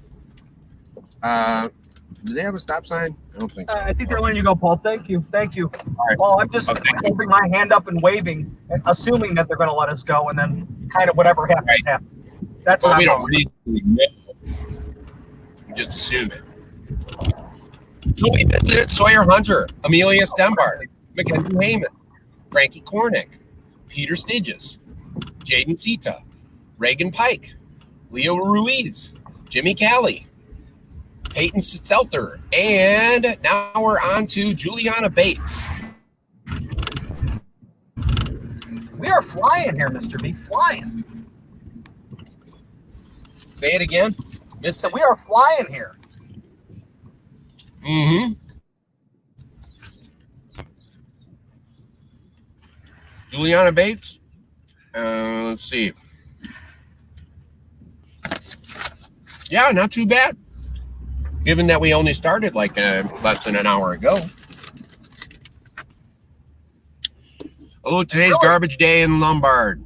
Do they have a stop sign? I don't think so. I think they're letting you go, Paul. Thank you. Thank you. All right. Well, I'm just holding my hand up and waving, assuming that they're going to let us go, and then kind of whatever happens, happens. That's what we I'm don't doing. really know. We just assume it. So we visited Sawyer Hunter, Amelia Stenbark, Mackenzie Heyman, Frankie Cornick, Peter Stidges, Jaden Sita, Reagan Pike, Leo Ruiz, Jimmy Callie, Peyton Seltzer, and now we're on to Juliana Bates. We are flying here, Mr. B. Flying. Say it again. Missed So it. we are flying here. Mm-hmm. Juliana Bates. Let's see. Yeah, not too bad. Given that we only started like less than an hour ago. Oh, today's garbage day in Lombard.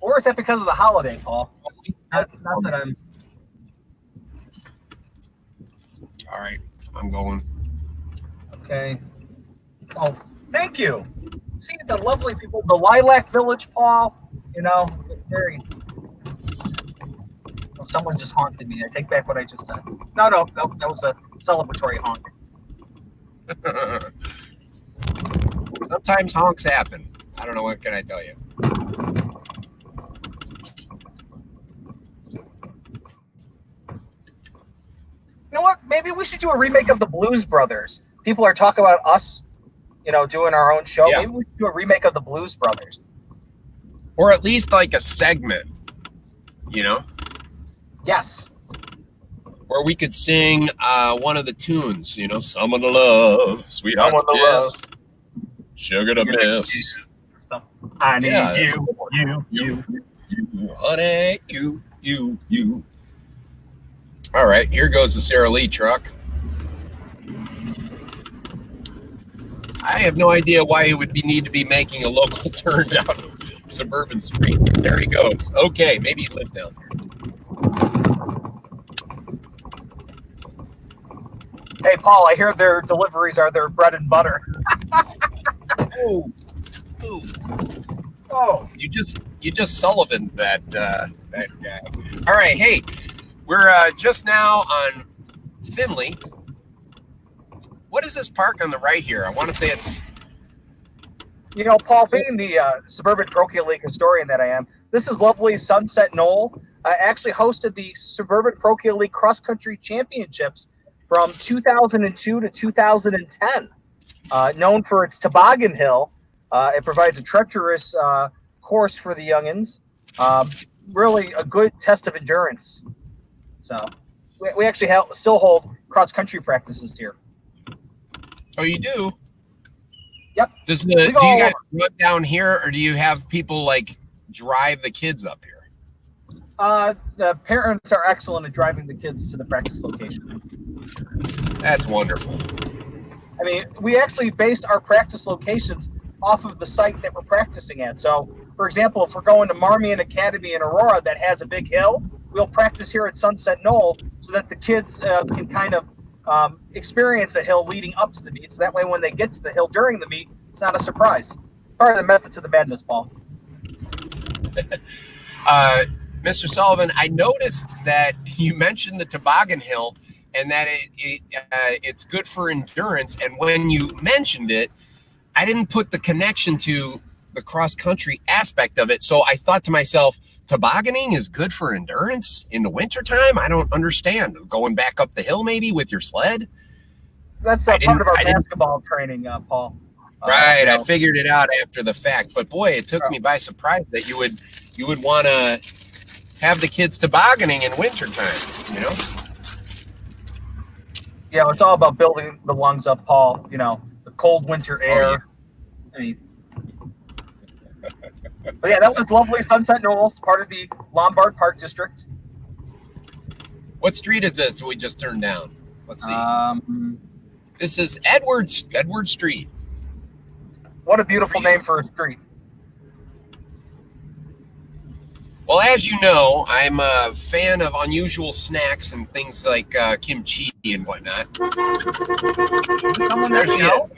Or is that because of the holiday, Paul? Not that I'm... All right, I'm going. Okay. Oh, thank you. See the lovely people, the Lilac Village, Paul. You know, very. Oh, someone just honked me. I take back what I just said. No, that was a celebratory honk. Sometimes honks happen. I don't know, what can I tell you? You know what? Maybe we should do a remake of the Blues Brothers. People are talking about us, doing our own show. Yeah. Maybe we should do a remake of the Blues Brothers. Or at least like a segment, Yes. where we could sing one of the tunes, some of the love, sweetheart Some of the kiss, love. sugar to miss, So, I need Yeah, that's you. you, honey, you. All right, here goes the Sara Lee truck. I have no idea why he would need to be making a local turn down Suburban Street. There he goes. Okay, maybe he lived down there. Hey, Paul, I hear their deliveries are their bread and butter. Oh, Oh. you just Sullivan that guy. All right, hey, we're just now on Finley. What is this park on the right here? I want to say it's You know, Paul, being the suburban parochial league historian that I am, this is lovely Sunset Knoll. I actually hosted the Suburban Parochial League Cross Country Championships from 2002 to 2010. Known for its toboggan hill, it provides a treacherous course for the youngins. Really a good test of endurance. So we actually still hold cross country practices here. Oh, you do? Yep. Do you guys run down here, or do you have people like drive the kids up here? The parents are excellent at driving the kids to the practice location. That's wonderful. I mean, we actually based our practice locations off of the site that we're practicing at. So, for example, if we're going to Marmion Academy in Aurora that has a big hill, we'll practice here at Sunset Knoll so that the kids can kind of experience a hill leading up to the meet. So that way, when they get to the hill during the meet, it's not a surprise. Part of the method to the madness, Paul. Mr. Sullivan, I noticed that you mentioned the toboggan hill and that it's good for endurance. And when you mentioned it, I didn't put the connection to the cross-country aspect of it. So I thought to myself, tobogganing is good for endurance in the wintertime? I don't understand. Going back up the hill maybe with your sled? That's part of our basketball training, Paul. Right, I figured it out after the fact. But boy, it took me by surprise that you would want to have the kids tobogganing in wintertime, you know? Yeah, it's all about building the lungs up, Paul. You know, the cold winter air. Oh, yeah. I mean, but yeah, that was lovely Sunset Knolls, part of the Lombard Park District. What street is this we just turned down? Let's see. This is Edward Street. What a beautiful name for a street. Well, as you know, I'm a fan of unusual snacks and things like kimchi and whatnot. There she is.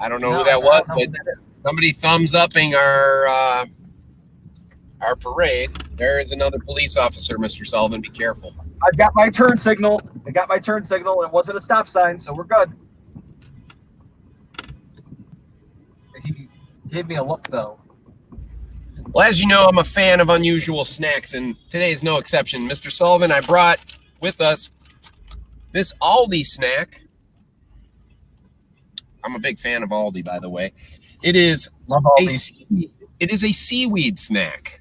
I don't know who that was, but somebody thumbs upping our parade. There is another police officer, Mr. Sullivan. Be careful. I've got my turn signal. And it wasn't a stop sign, so we're good. He gave me a look, though. Well, as you know, I'm a fan of unusual snacks, and today is no exception. Mr. Sullivan, I brought with us this Aldi snack. I'm a big fan of Aldi, by the way. It is a seaweed snack.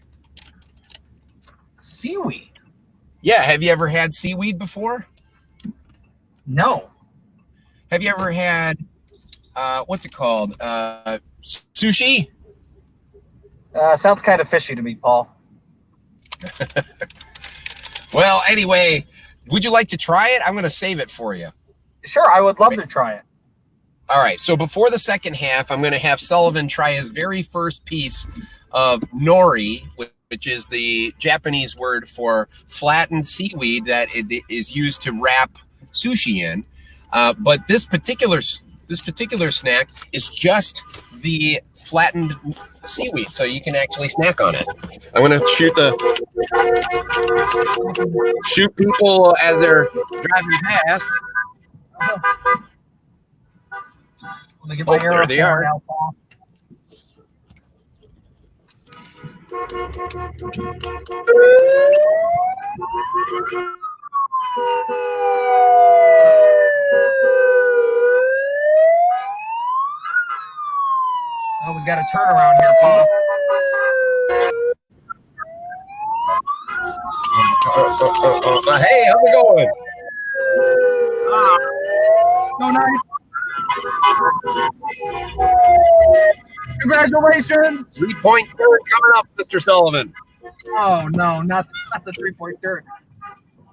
Seaweed? Yeah. Have you ever had seaweed before? No. Have you ever had, what's it called? Sushi? Sounds kind of fishy to me, Paul. Well, anyway, would you like to try it? I'm going to save it for you. Sure, I would love to try it. All right, so before the second half, I'm going to have Sullivan try his very first piece of nori, which is the Japanese word for flattened seaweed that it is used to wrap sushi in. But this particular snack is just the flattened seaweed, so you can actually snack on it. I'm going to shoot people as they're driving past. There they are. Now, Paul. Oh, we got a turnaround here, Paul. Hey, how's it going? No, nice. Congratulations! 3-point turn coming up, Mr. Sullivan. Oh no, not the 3-point turn.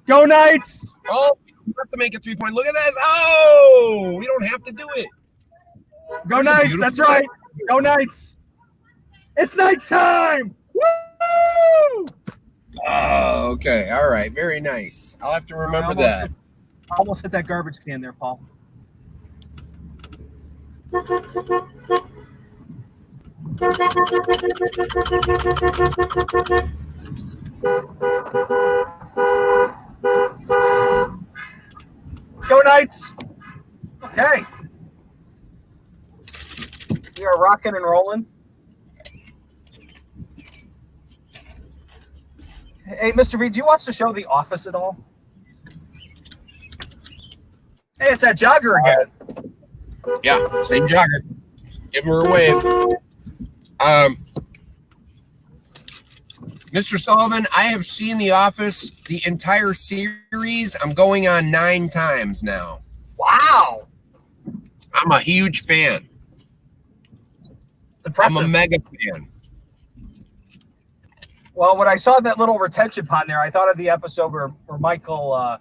Go Knights! Oh, you have to make a 3-point. Look at this. Oh, we don't have to do it. Go Knights! That's right. Go Knights! It's nighttime! Woo! Oh, okay. All right. Very nice. I'll have to remember that. Almost hit that garbage can there, Paul. Go Knights! Okay. We are rocking and rolling. Hey, Mr. V, do you watch the show The Office at all? Hey, it's that jogger again. Yeah, same jogger. Give her a wave. Mr. Sullivan, I have seen The Office, the entire series. I'm going on 9 times now. Wow. I'm a huge fan. It's impressive. I'm a mega fan. Well, when I saw that little retention pond there, I thought of the episode where Michael,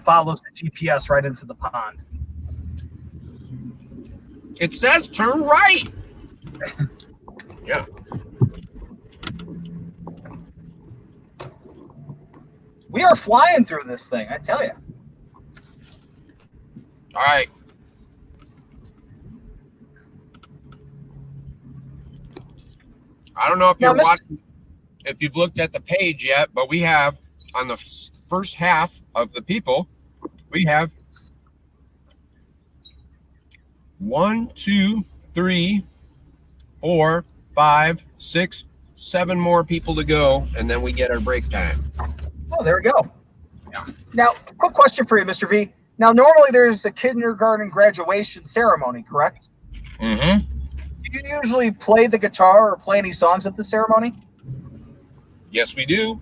follows the GPS right into the pond. It says turn right. Yeah. We are flying through this thing, I tell you. All right. I don't know if you're watching, if you've looked at the page yet, but we have on the first half of the people, we have 1, 2, 3, 4, 5, 6, 7 more people to go, and then we get our break time. Oh, there we go. Yeah. Now, quick question for you, Mr. V. Now, normally there's a kindergarten graduation ceremony, correct? Mm-hmm. Do you usually play the guitar or play any songs at the ceremony? Yes, we do.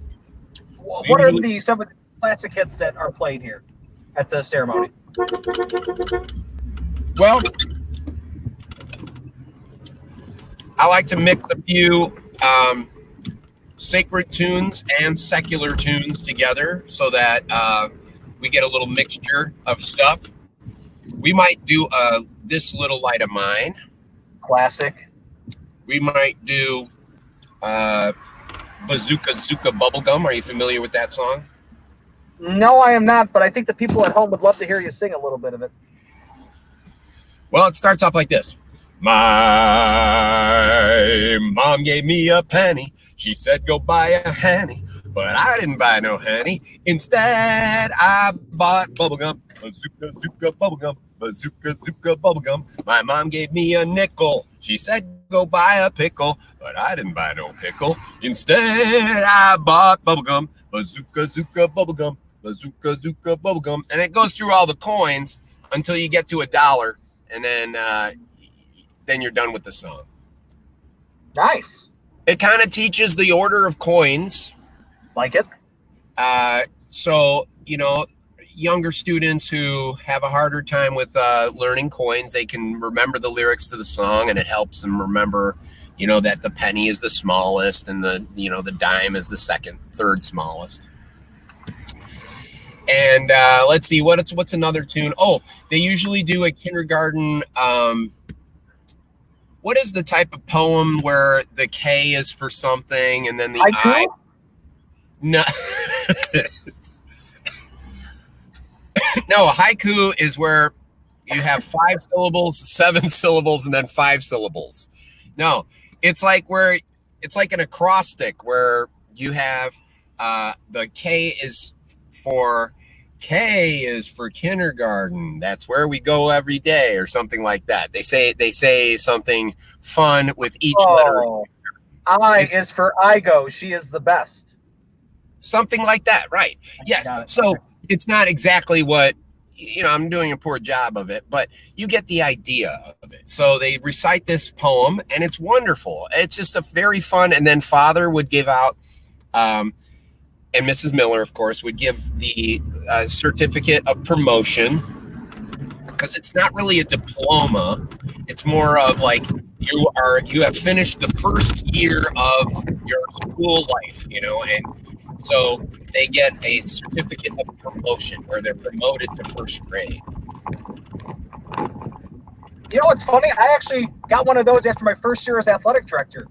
What are some of the classic hits that are played here at the ceremony? Well, I like to mix a few sacred tunes and secular tunes together so that we get a little mixture of stuff. We might do This Little Light of Mine. Classic. We might do Bazooka Zooka Bubblegum. Are you familiar with that song? No, I am not, but I think the people at home would love to hear you sing a little bit of it. Well, it starts off like this. My mom gave me a penny. She said, go buy a honey. But I didn't buy no honey. Instead, I bought bubblegum. Bazooka Zooka Bubblegum. Bazooka Zooka Bubblegum. My mom gave me a nickel. She said, go buy a pickle. But I didn't buy no pickle. Instead, I bought bubblegum. Bazooka Zooka Bubblegum. Bazooka Zooka Bubblegum. And it goes through all the coins until you get to $1. And then you're done with the song. Nice. It kind of teaches the order of coins. Like it? So, younger students who have a harder time with learning coins, they can remember the lyrics to the song, and it helps them remember, that the penny is the smallest and the dime is the third smallest. And let's see, what's another tune? Oh, they usually do a kindergarten. What is the type of poem where the K is for something and then the I? No. No, a haiku is where you have 5 syllables, 7 syllables, and then 5 syllables. No, it's like an acrostic where you have the K is for kindergarten. That's where we go every day, or something like that. They say something fun with each letter. I is for I go. She is the best. Something like that, right? Yes. So it's not exactly what I'm doing a poor job of it, but you get the idea of it. So they recite this poem, and it's wonderful. It's just a very fun. And then Father would give out. And Mrs. Miller, of course, would give the certificate of promotion, because it's not really a diploma. It's more of like you have finished the first year of your school life, and so they get a certificate of promotion where they're promoted to first grade. You know what's funny? I actually got one of those after my first year as athletic director,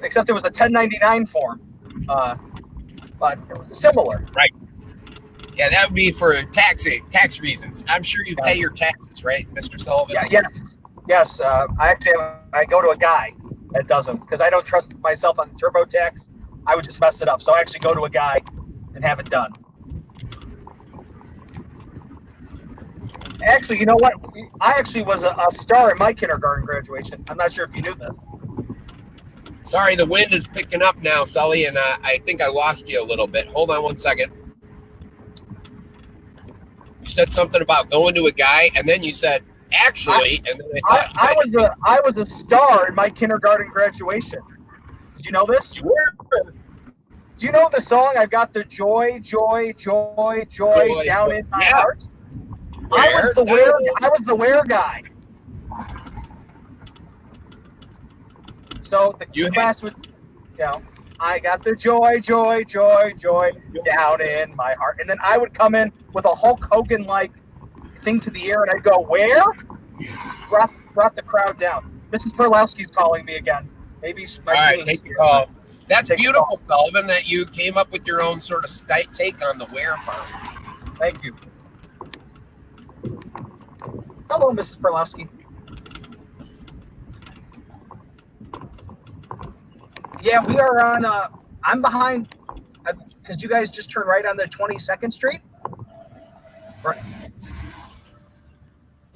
except it was a 1099 form. But similar. Right. Yeah, that would be for tax reasons. I'm sure you pay your taxes, right, Mr. Sullivan? Yeah, yes. I go to a guy that doesn't, because I don't trust myself on TurboTax. I would just mess it up. So I actually go to a guy and have it done. Actually, you know what? I actually was a star at my kindergarten graduation. I'm not sure if you knew this. Sorry, the wind is picking up now, Sully, and I think I lost you a little bit. Hold on one second. You said something about going to a guy, and then you said, actually, and then I was a star at my kindergarten graduation. Did you know this? You were. Do you know the song? I've got the joy, joy, joy, joy down in my heart. I was the where guy. So the class was, I got the joy, joy, joy, joy down in my heart. And then I would come in with a Hulk Hogan-like thing to the air, and I'd go, where? Brought the crowd down. Mrs. Perlowski's calling me again. Maybe she might. All right, take the call. That's beautiful, Sullivan, that you came up with your own sort of take on the where part. Thank you. Hello, Mrs. Perlowski. Yeah, we are on. I'm behind because you guys just turned right on the 22nd Street. Right.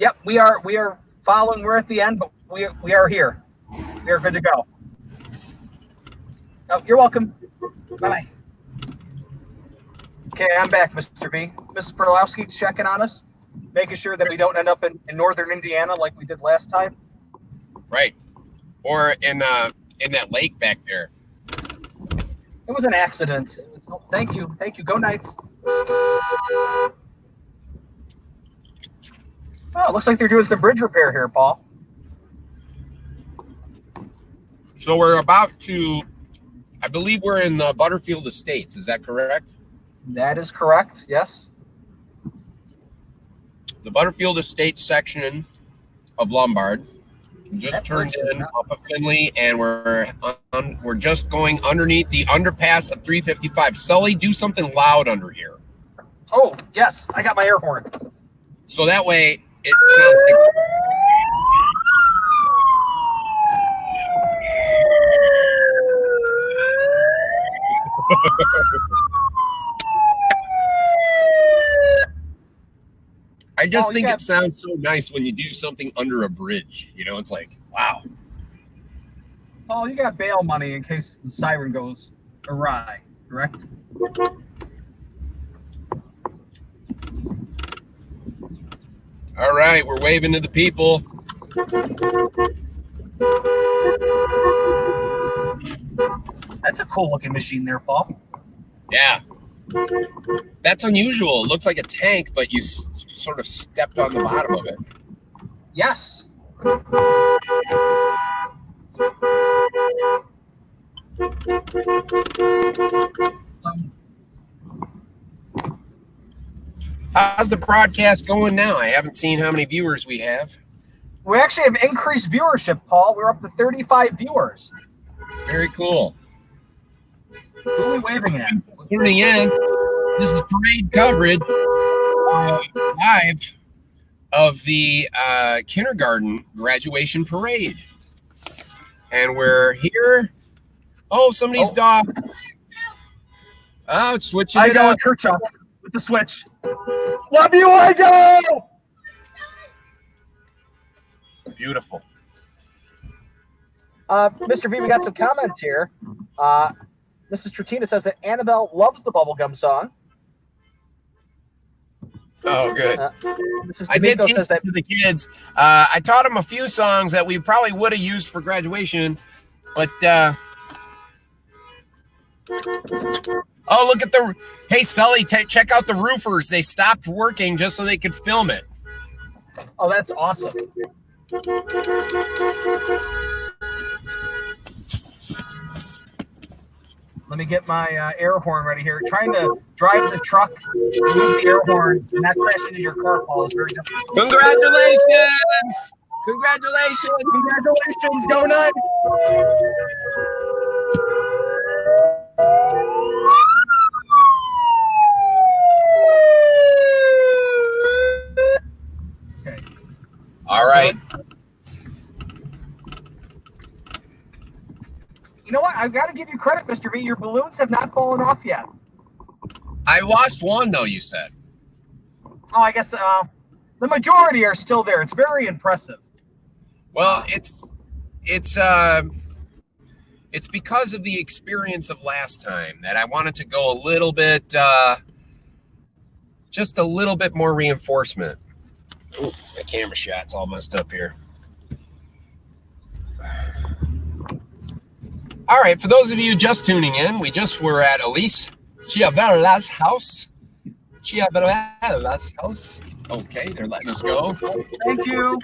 Yep, we are following. We're at the end, but we are here. We are good to go. Oh, you're welcome. Bye. Okay, I'm back, Mr. B. Mrs. Perlowski checking on us, making sure that we don't end up in northern Indiana like we did last time. Right. Or in that lake back there. It was an accident. Thank you. Go Knights. Oh, it looks like they're doing some bridge repair here, Paul. So we're about to, I believe we're in the Butterfield Estates. Is that correct? That is correct, yes. The Butterfield Estates section of Lombard. We just turned in off of Finley, and we're just going underneath the underpass of 355. Sully, do something loud under here. Oh, yes. I got my air horn. So that way it sounds like... I just think it sounds so nice when you do something under a bridge. You know, it's like, wow. Oh, you got bail money in case the siren goes awry, correct? All right, we're waving to the people. That's a cool looking machine there, Paul. Yeah. That's unusual. It looks like a tank, but you sort of stepped on the bottom of it. Yes. How's the broadcast going now? I haven't seen how many viewers we have. We actually have increased viewership, Paul. We're up to 35 viewers. Very cool. Who are we waving at? Tuning in. This is parade coverage live of the kindergarten graduation parade. And we're here. Oh, somebody's dog. Oh, it's switching I it go up. Kirchhoff with the switch. Love you, I go! Beautiful. Mr. V, we got some comments here. Mrs. Tratina says that Annabelle loves the bubblegum song. Oh, good. Mrs. I did D'Amico teach says that to the kids. I taught them a few songs that we probably would have used for graduation, but oh, look at the... Hey, Sully, check out the roofers. They stopped working just so they could film it. Oh, that's awesome. Let me get my air horn ready here. Trying to drive the truck, move the air horn, and not crash into your car, Paul, is very difficult. Congratulations! Congratulations! Congratulations! Go Knights! Okay. All right. You know what? I've got to give you credit, Mr. V. Your balloons have not fallen off yet. I lost one, though, you said. Oh, I guess The majority are still there. It's very impressive. Well, it's because of the experience of last time that I wanted to go a little bit, just a little bit more reinforcement. Ooh, my camera shot's all messed up here. All right, for those of you just tuning in, we just were at Elise Chiavera's house. Chiavera's house. Okay, they're letting us go. Thank you.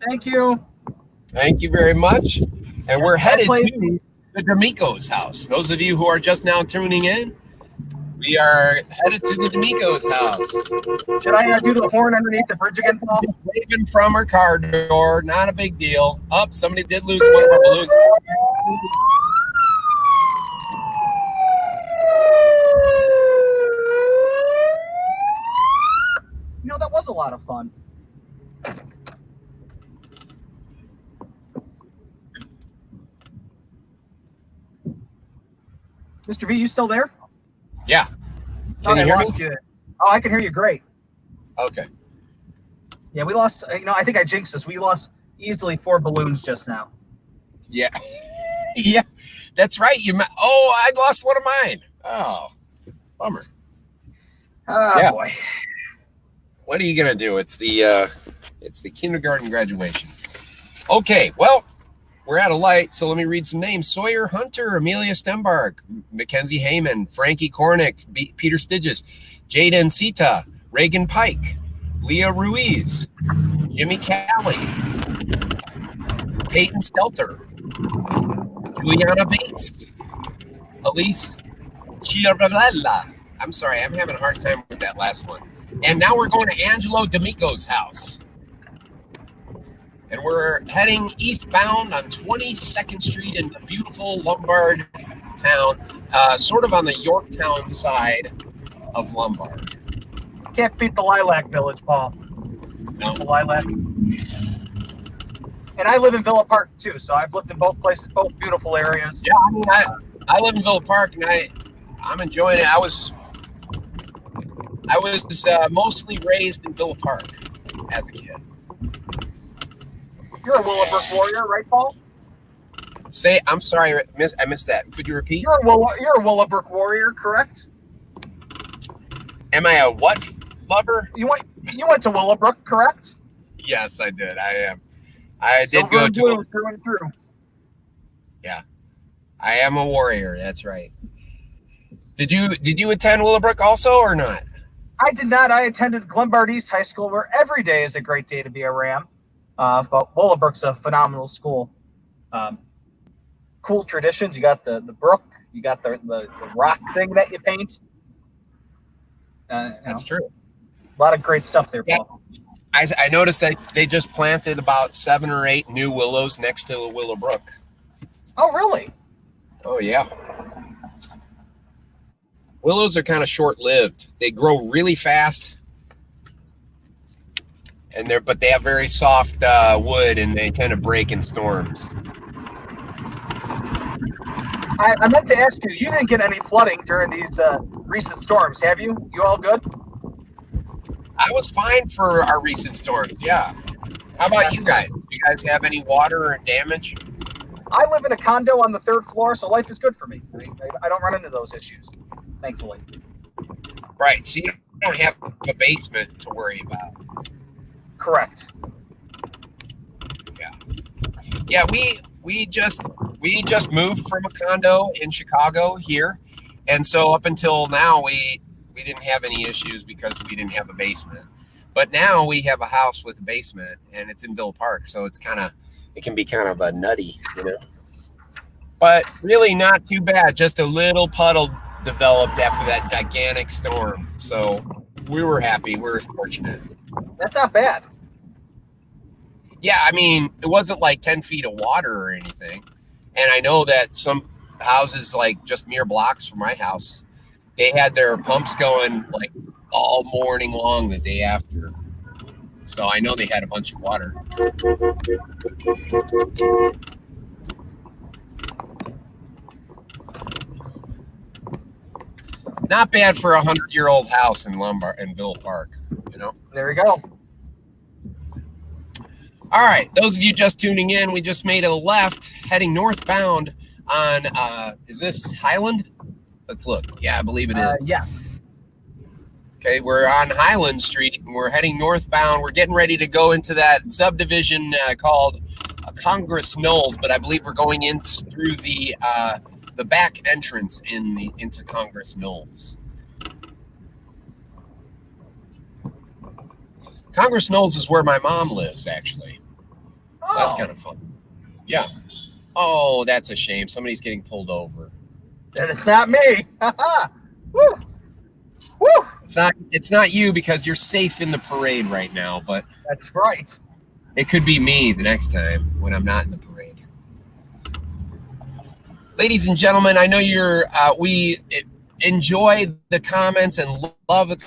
Thank you. Thank you very much. And we're headed to the D'Amico's house. Those of you who are just now tuning in, we are headed to the D'Amico's house. Should I do the horn underneath the bridge again, Paul? Just waving from our car door. Not a big deal. Somebody did lose one of our balloons. You know, that was a lot of fun. Mr. V, you still there? Yeah. Can you hear me? You. Oh, I can hear you great. Okay. Yeah, we lost, I think I jinxed this. We lost easily 4 balloons just now. Yeah. Yeah, that's right. I lost one of mine. Oh, bummer. Oh, boy. What are you going to do? It's the kindergarten graduation. Okay, well, we're at a light, so let me read some names. Sawyer Hunter, Amelia Stembark, Mackenzie Heyman, Frankie Cornick, Peter Stigis, Jaden Sita, Reagan Pike, Leah Ruiz, Jimmy Callie, Peyton Stelter, Juliana Bates, Elise Chiarella. I'm sorry, I'm having a hard time with that last one. And now we're going to Angelo D'Amico's house. And we're heading eastbound on 22nd Street in the beautiful Lombard town, sort of on the Yorktown side of Lombard. Can't beat the Lilac Village, Paul. No. The Lilac. And I live in Villa Park, too, so I've lived in both places, both beautiful areas. Yeah, I mean, I live in Villa Park, and I'm enjoying it. I was mostly raised in Villa Park as a kid. You're a Willowbrook warrior, right, Paul? I'm sorry, I missed that. Could you repeat? You're a Willowbrook warrior, correct? Am I a what lover? You went to Willowbrook, correct? Yes, I did. I am. I Silver did go and to blue, through and through. Yeah, I am a warrior. That's right. Did you attend Willowbrook also or not? I did not. I attended Lombard East High School, where every day is a great day to be a Ram. But Willowbrook's a phenomenal school. Cool traditions. You got the brook. You got the rock thing that you paint. That's true. A lot of great stuff there, Paul. I noticed that they just planted about 7 or 8 new willows next to Willowbrook. Oh, really? Oh, yeah. Willows are kind of short-lived. They grow really fast, but they have very soft wood, and they tend to break in storms. I meant to ask you, you didn't get any flooding during these recent storms, have you? You all good? I was fine for our recent storms, yeah. How about you guys? Do you guys have any water or damage? I live in a condo on the 3rd floor, so life is good for me. I don't run into those issues, thankfully. Right, so you don't have a basement to worry about. Correct. Yeah. Yeah, we just moved from a condo in Chicago here, and so up until now we didn't have any issues because we didn't have a basement. But now we have a house with a basement, and it's in Villa Park, so it can be kind of a nutty, But really not too bad. Just a little puddle developed after that gigantic storm. So we were happy. We were fortunate. That's not bad. Yeah, I mean, it wasn't like 10 feet of water or anything. And I know that some houses, like just mere blocks from my house, they had their pumps going like all morning long the day after. So I know they had a bunch of water. Not bad for a 100-year-old house in Lombard and Villa Park, There you go. All right, those of you just tuning in, we just made a left heading northbound on, is this Highland? Let's look. Yeah, I believe it is. Yeah. Okay, we're on Highland Street, and we're heading northbound. We're getting ready to go into that subdivision called Congress Knolls, but I believe we're going in through the back entrance into Congress Knolls. Congress Knolls is where my mom lives, actually. So that's kind of fun. Yeah. Oh, that's a shame. Somebody's getting pulled over. And it's not me. Woo. Woo. It's not you because you're safe in the parade right now, but that's right. It could be me the next time when I'm not in the parade. Ladies and gentlemen, I know we enjoy the comments and love the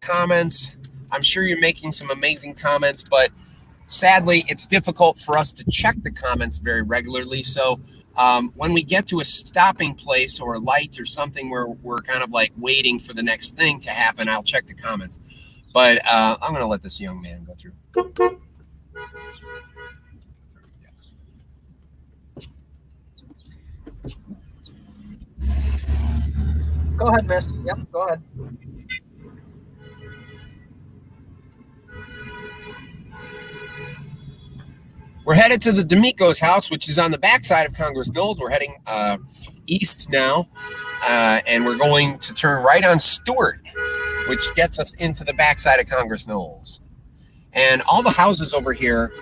comments. I'm sure you're making some amazing comments, but sadly, it's difficult for us to check the comments very regularly. So when we get to a stopping place or a light or something where we're kind of like waiting for the next thing to happen, I'll check the comments. But I'm going to let this young man go through. Go ahead, miss. Yep, go ahead. We're headed to the D'Amico's house, which is on the backside of Congress Knolls. We're heading east now, and we're going to turn right on Stewart, which gets us into the backside of Congress Knolls. And all the houses over here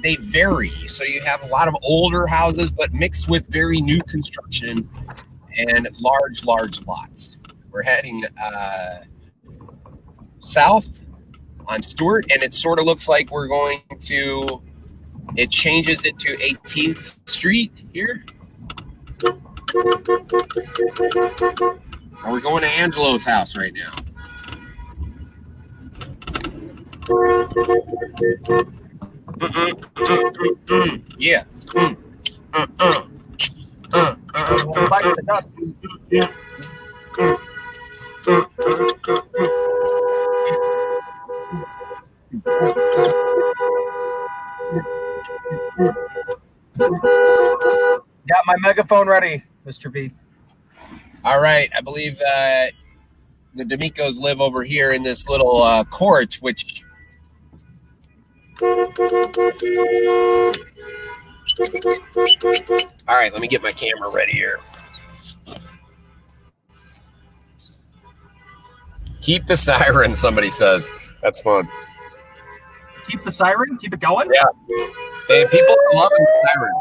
they vary. So you have a lot of older houses, but mixed with very new construction and large lots. We're heading south on Stewart, and it sort of looks like we're going to, it changes it to 18th Street here. And we're going to Angelo's house right now. Yeah. Got my megaphone ready, Mr. B. All right. I believe the D'Amicos live over here in this little court, which... All right, let me get my camera ready here. Keep the siren, somebody says. That's fun. Keep the siren? Keep it going? Yeah. Hey, people are loving the siren.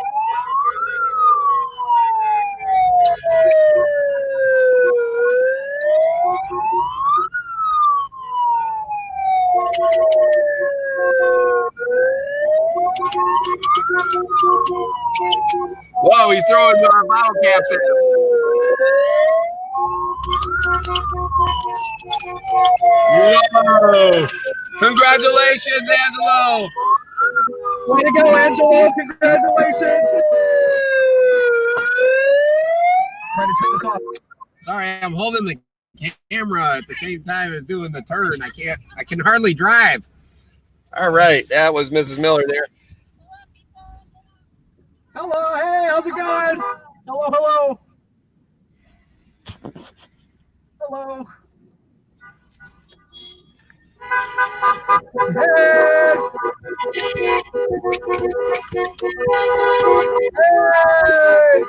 Whoa, he's throwing bottle caps at him. Whoa! Congratulations, Angelo! Way to go, Angelo! Congratulations! Trying to turn this off. Sorry, I'm holding the camera at the same time as doing the turn. I can hardly drive. All right, that was Mrs. Miller there. Hello, hey, how's it going? Hello. Hello. Hey! Hey!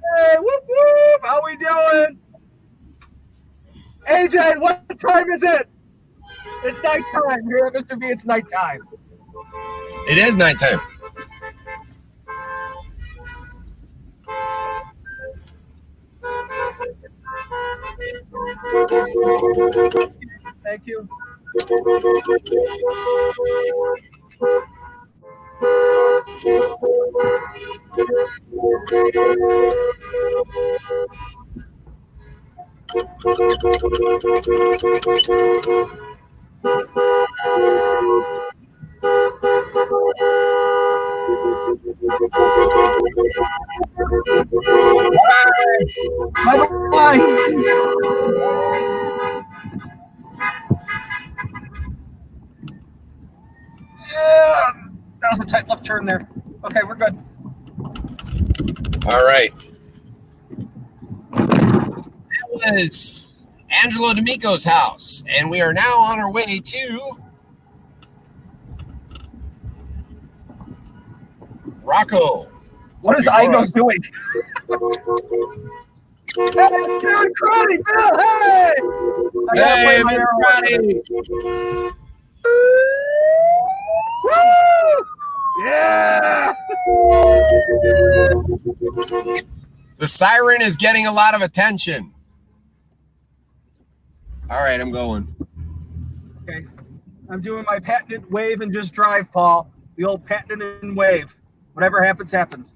Hey, whoop whoop! How we doing? AJ, what time is it? It's nighttime here at Mr. B. It's nighttime. It is nighttime. Thank you. Bye. there. Okay, we're good. All right. That was Angelo D'Amico's house, and we are now on our way to Rocco. What is Igo doing? Hey, dude, Cruddy, Bill, hey! I gotta play my everybody! Woo! Yeah! The siren is getting a lot of attention. All right, I'm going. Okay. I'm doing my patented wave and just drive, Paul. The old patented and wave. Whatever happens, happens.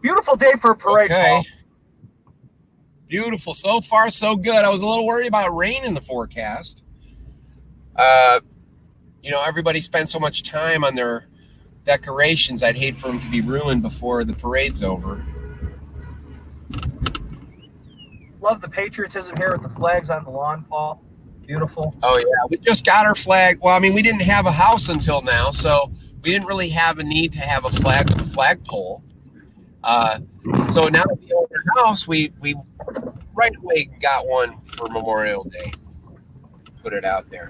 Beautiful day for a parade, Paul. Beautiful. So far, so good. I was a little worried about rain in the forecast. You know, everybody spends so much time on their decorations. I'd hate for them to be ruined before the parade's over. Love the patriotism here with the flags on the lawn, Paul. Beautiful. Oh, yeah. We just got our flag. Well, I mean, we didn't have a house until now, so we didn't really have a need to have a flag with a flagpole. So now that we own our house, we right away got one for Memorial Day. Put it out there.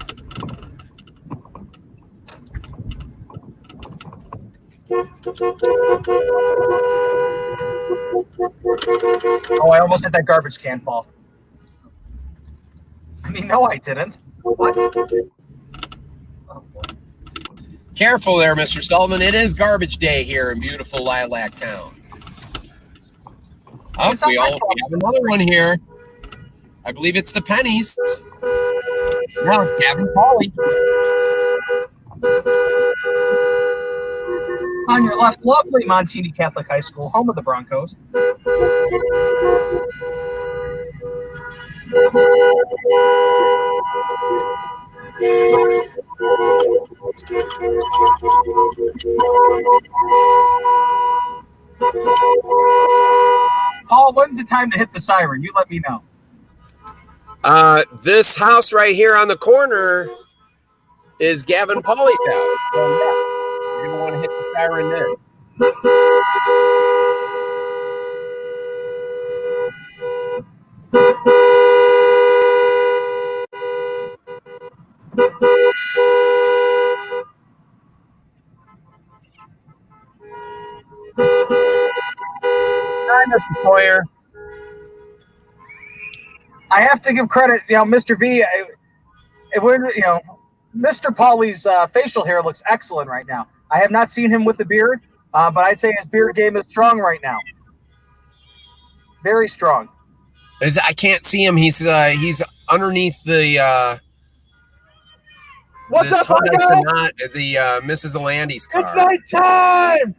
Oh, I almost hit that garbage can, Paul. I mean, no, I didn't. What? Oh, boy. Careful there, Mr. Sullivan. It is garbage day here in beautiful Lilac Town. Oh, we have another one here. I believe it's the pennies. No, Gavin Pauly. On your left, lovely Montini Catholic High School, home of the Broncos. Paul, when's it time to hit the siren? You let me know. This house right here on the corner is Gavin Pauly's house. So yeah, you're gonna want to hit the siren there. Hi, Mr. Sawyer. I have to give credit, Mr. V. Mr. Pauly's facial hair looks excellent right now. I have not seen him with the beard, but I'd say his beard game is strong right now. Very strong. I can't see him. He's underneath the. What's up, Sonata, the Mrs. Alandi's car. It's nighttime.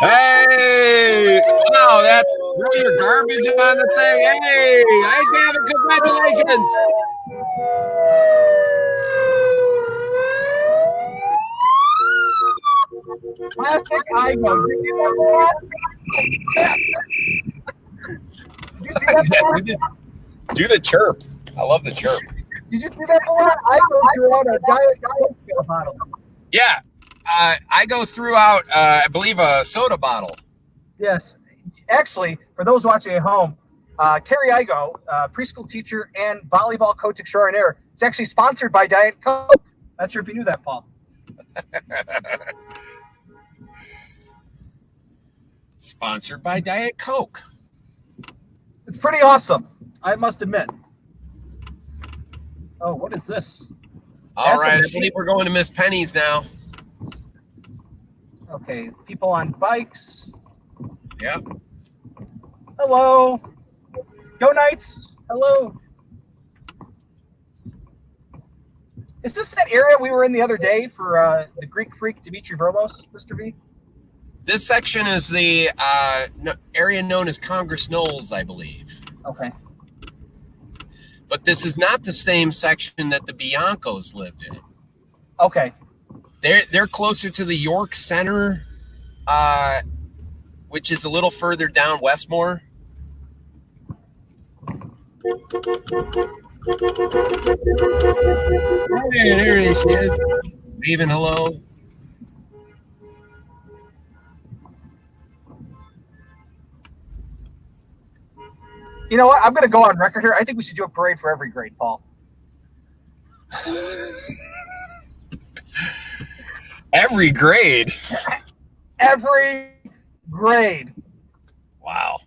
Hey! Wow, that's throw your garbage on the thing. Hey! Gavin, congratulations! Plastic Igo. Did you see that? Do the chirp. I love the chirp. Did you see that? Igo threw out a Diet Coke bottle. Yeah. I go throughout, I believe, a soda bottle. Yes. Actually, for those watching at home, Carrie Igo, preschool teacher and volleyball coach extraordinaire, is actually sponsored by Diet Coke. Not sure if you knew that, Paul. Sponsored by Diet Coke. It's pretty awesome, I must admit. Oh, what is this? All right, I believe we're going to Miss Penny's now. Okay, people on bikes. Yep. Hello. Go Knights. Hello. Is this that area we were in the other day for the Greek freak Dimitri Verlos, Mr. V? This section is the area known as Congress Knolls, I believe. Okay. but this is not the same section that the Biancos lived in. Okay. They're closer to the York Center, which is a little further down Westmore. Hey, there she is. Waving hello. You know what? I'm going to go on record here. I think we should do a parade for every grade, Paul. Every grade? Every grade. Wow.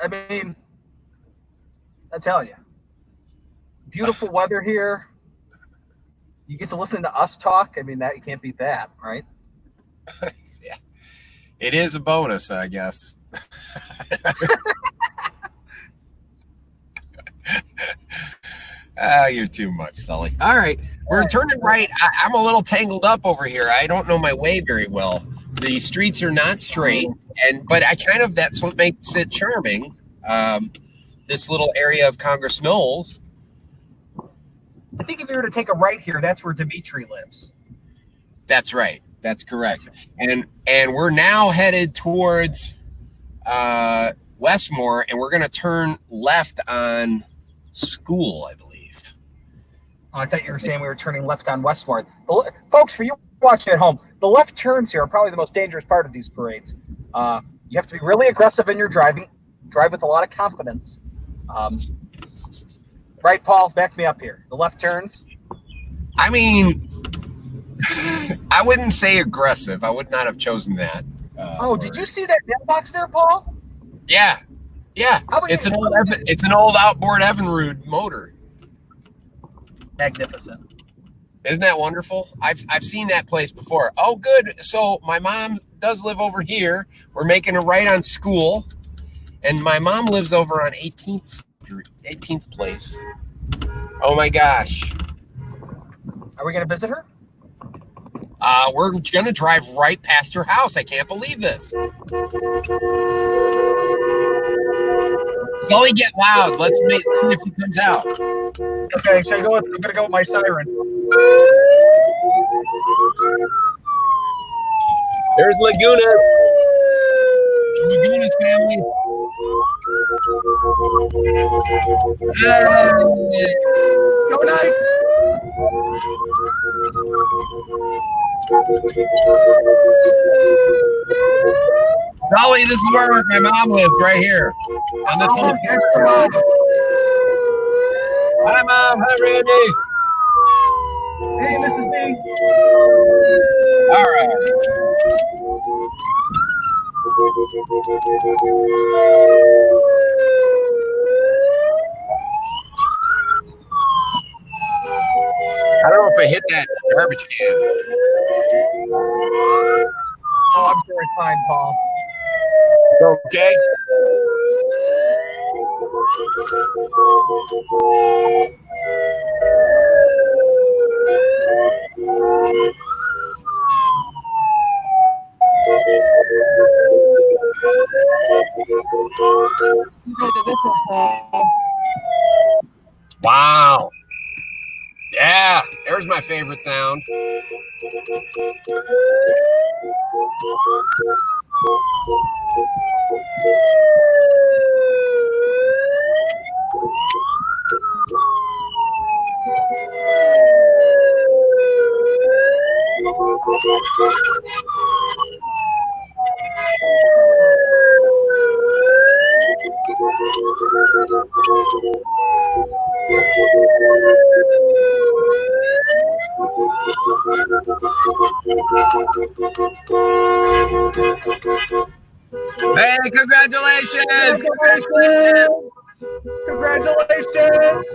I mean, I tell you, beautiful weather here. You get to listen to us talk. I mean, that you can't beat that, right? Yeah. It is a bonus, I guess. You're too much, Sully. All right. We're turning right. I'm a little tangled up over here. I don't know my way very well. The streets are not straight, but that's what makes it charming. This little area of Congress Knolls. I think if you were to take a right here, that's where Dimitri lives. That's right. That's correct. And we're now headed towards Westmore, and we're going to turn left on School, I believe. Oh, I thought you were saying we were turning left on Westmore. Folks, for you watching at home, the left turns here are probably the most dangerous part of these parades. You have to be really aggressive in your driving. Drive with a lot of confidence. Right, Paul? Back me up here. The left turns. I mean, I wouldn't say aggressive. I would not have chosen that. Did you see that mailbox there, Paul? Yeah. It's an old outboard Evinrude motor. Magnificent. Isn't that wonderful? I've seen that place before. Oh, good. So my mom does live over here. We're making a right on School, and my mom lives over on 18th Place. Oh my gosh. Are we going to visit her? We're going to drive right past her house. I can't believe this. Sully, get loud. Let's see if he comes out. Okay, I'm going to go with my siren. There's Lagunas. Lagunas family. Hey. Go Knights! Sully, this is where my mom lives, right here. On this little park. Hi, Mom. Hi, Randy. Hey, Mrs. B. All right. I don't know if I hit that garbage can. Oh, I'm sure it's fine, Paul. Okay. Wow. Yeah, there's my favorite sound. Hey, congratulations! Congratulations!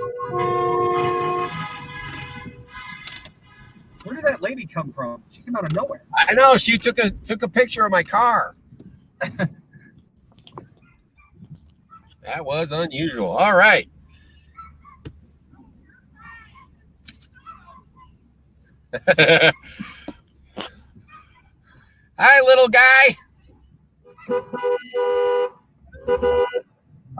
Where did that lady come from? She came out of nowhere. I know, she took a picture of my car. That was unusual. All right. Hi, little guy.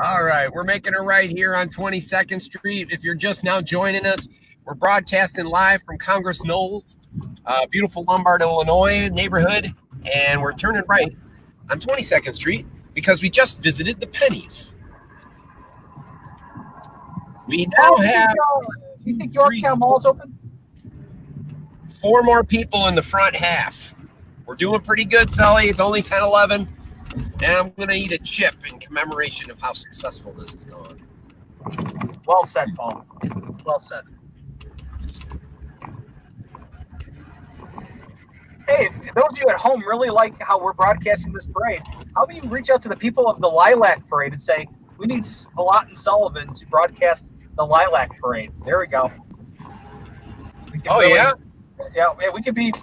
All right, We're making a right here on 22nd Street. If you're just now joining us, we're broadcasting live from Congress Knolls, beautiful Lombard, Illinois neighborhood, and we're turning right on 22nd Street because we just visited the Pennies. We now have. You think Yorktown Mall's open? 4 more people in the front half. We're doing pretty good, Sully. It's only 10:11, and I'm going to eat a chip in commemoration of how successful this has gone. Well said, Paul. Well said. Hey, if those of you at home really like how we're broadcasting this parade, how about you reach out to the people of the Lilac Parade and say, we need Velat and Sullivan to broadcast the Lilac Parade. There we go. Oh, really, yeah? Yeah, we could be